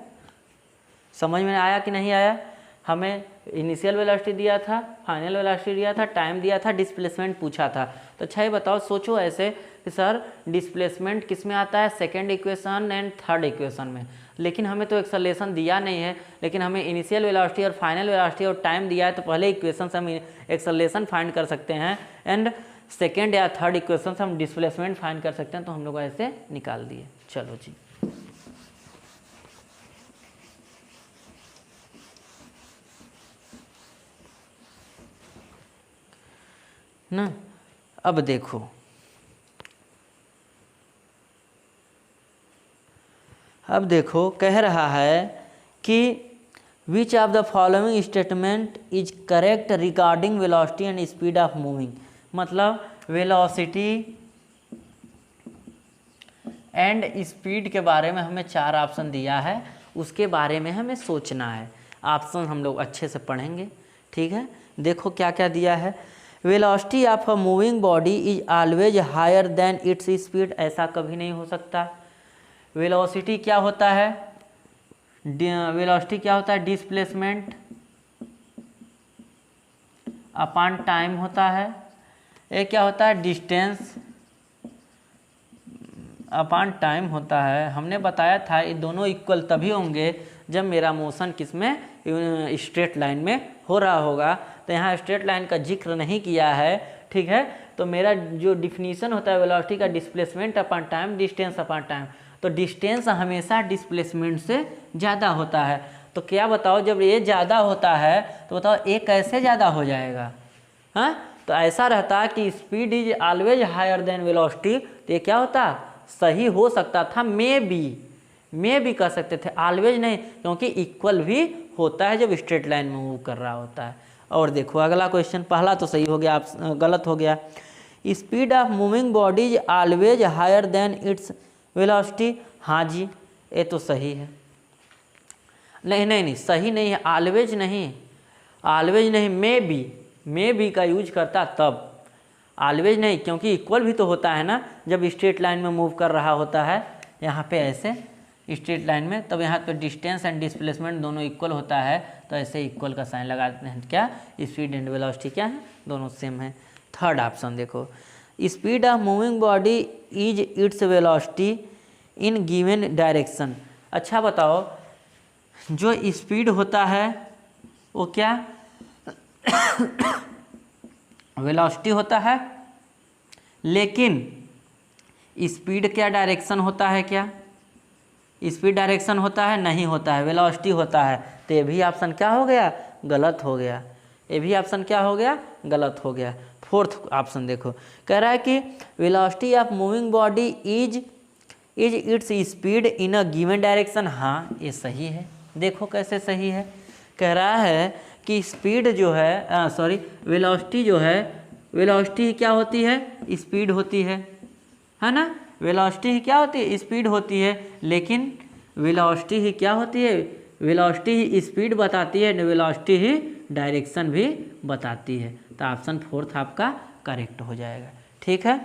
समझ में आया कि नहीं आया? हमें इनिशियल वेलोसिटी दिया था, फाइनल वेलोसिटी दिया था, टाइम दिया था, डिस्प्लेसमेंट पूछा था। तो अच्छा ये बताओ, सोचो ऐसे कि सर डिस्प्लेसमेंट किस में आता है, second equation and third equation में। लेकिन हमें तो एक्सेलरेशन दिया नहीं है, लेकिन हमें इनिशियल वेलोसिटी और फाइनल वेलोसिटी और टाइम दिया है। तो पहले इक्वेशन से हम एक्सेलरेशन फाइंड कर सकते हैं एंड सेकेंड या थर्ड इक्वेशन से हम डिस्प्लेसमेंट फाइंड कर सकते हैं। तो हम लोग ऐसे निकाल दिए। चलो जी, ना अब देखो, कह रहा है कि which of the following statement is correct regarding velocity and speed of moving. मतलब वेलोसिटी एंड स्पीड के बारे में हमें 4 ऑप्शन दिया है, उसके बारे में हमें सोचना है। ऑप्शन हम लोग अच्छे से पढ़ेंगे। ठीक है, देखो क्या क्या दिया है। Velocity of a moving body is always higher than its speed. ऐसा कभी नहीं हो सकता। वेलोसिटी क्या होता है, वेलोसिटी क्या होता है, डिस्प्लेसमेंट अपॉन टाइम होता है। एक क्या होता है, डिस्टेंस अपॉन टाइम होता है। हमने बताया था ये दोनों इक्वल तभी होंगे जब मेरा मोशन किस में, स्ट्रेट लाइन में हो रहा होगा। तो यहाँ स्ट्रेट लाइन का जिक्र नहीं किया है। ठीक है, तो मेरा जो डिफिनीशन होता है वेलोसिटी का, displacement upon time, distance upon time. तो डिस्टेंस हमेशा डिस्प्लेसमेंट से ज़्यादा होता है। तो क्या बताओ, जब ये ज़्यादा होता है तो बताओ ये कैसे ज़्यादा हो जाएगा? हाँ, तो ऐसा रहता कि speed is always higher than velocity. तो ये क्या होता, सही हो सकता था, मे बी कर सकते थे, ऑलवेज नहीं, क्योंकि इक्वल भी होता है जब स्ट्रेट लाइन में मूव कर रहा होता है। और देखो अगला क्वेश्चन, पहला तो सही हो गया, आप गलत हो गया। Speed of moving body is always higher than its velocity. हाँ जी, ये तो सही है। नहीं, सही नहीं है, ऑलवेज नहीं, मे बी का यूज करता तब, ऑलवेज नहीं, क्योंकि इक्वल भी तो होता है ना जब स्ट्रेट लाइन में मूव कर रहा होता है। यहाँ पे ऐसे स्ट्रेट लाइन में, तब यहाँ पे डिस्टेंस एंड डिस्प्लेसमेंट दोनों इक्वल होता है। तो ऐसे इक्वल का साइन लगा देते हैं। क्या स्पीड एंड वेलोसिटी क्या है, दोनों सेम है। थर्ड ऑप्शन देखो, speed of moving body is its velocity in given direction. अच्छा बताओ, जो स्पीड होता है वो क्या वेलोसिटी होता है, लेकिन स्पीड क्या डायरेक्शन होता है? क्या स्पीड डायरेक्शन होता है? नहीं होता है, वेलोसिटी होता है। तो ये भी ऑप्शन क्या हो गया, गलत हो गया। ये भी ऑप्शन क्या हो गया, गलत हो गया। फोर्थ ऑप्शन देखो, कह रहा है कि velocity of moving body is its speed in a given direction. हाँ, ये सही है। देखो कैसे सही है, कह रहा है कि स्पीड जो है, वेलोसिटी जो है, वेलोसिटी क्या होती है, स्पीड होती है ना। वेलोसिटी ही क्या होती है, स्पीड होती है। लेकिन वेलोसिटी ही क्या होती है, वेलोसिटी ही स्पीड बताती है, वेलोसिटी ही डायरेक्शन भी बताती है। तो ऑप्शन फोर्थ आपका करेक्ट हो जाएगा। ठीक है,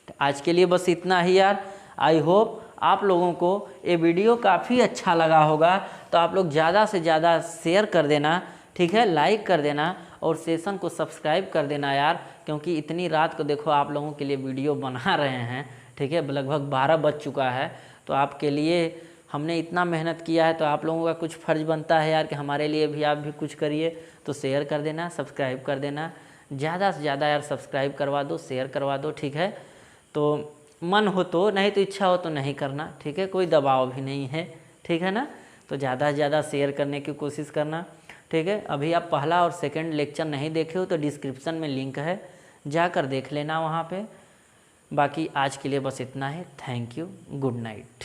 तो आज के लिए बस इतना ही यार। आई होप आप लोगों को ये वीडियो काफ़ी अच्छा लगा होगा। तो आप लोग ज़्यादा से ज़्यादा शेयर कर देना, ठीक है, लाइक कर देना और सेशन को सब्सक्राइब कर देना यार, क्योंकि इतनी रात को देखो आप लोगों के लिए वीडियो बना रहे हैं। ठीक है, लगभग 12 बज चुका है। तो आपके लिए हमने इतना मेहनत किया है, तो आप लोगों का कुछ फ़र्ज़ बनता है यार कि हमारे लिए भी आप भी कुछ करिए। तो शेयर कर देना, सब्सक्राइब कर देना, ज़्यादा से ज़्यादा यार सब्सक्राइब करवा दो, शेयर करवा दो। ठीक है, तो मन हो तो, नहीं तो इच्छा हो तो नहीं करना। ठीक है, कोई दबाव भी नहीं है। ठीक है ना, तो ज़्यादा से ज़्यादा शेयर करने की कोशिश करना। ठीक है, अभी आप पहला और सेकंड लेक्चर नहीं देखे हो तो डिस्क्रिप्शन में लिंक है, जाकर देख लेना वहाँ पे। बाकी आज के लिए बस इतना है। Thank you, good night.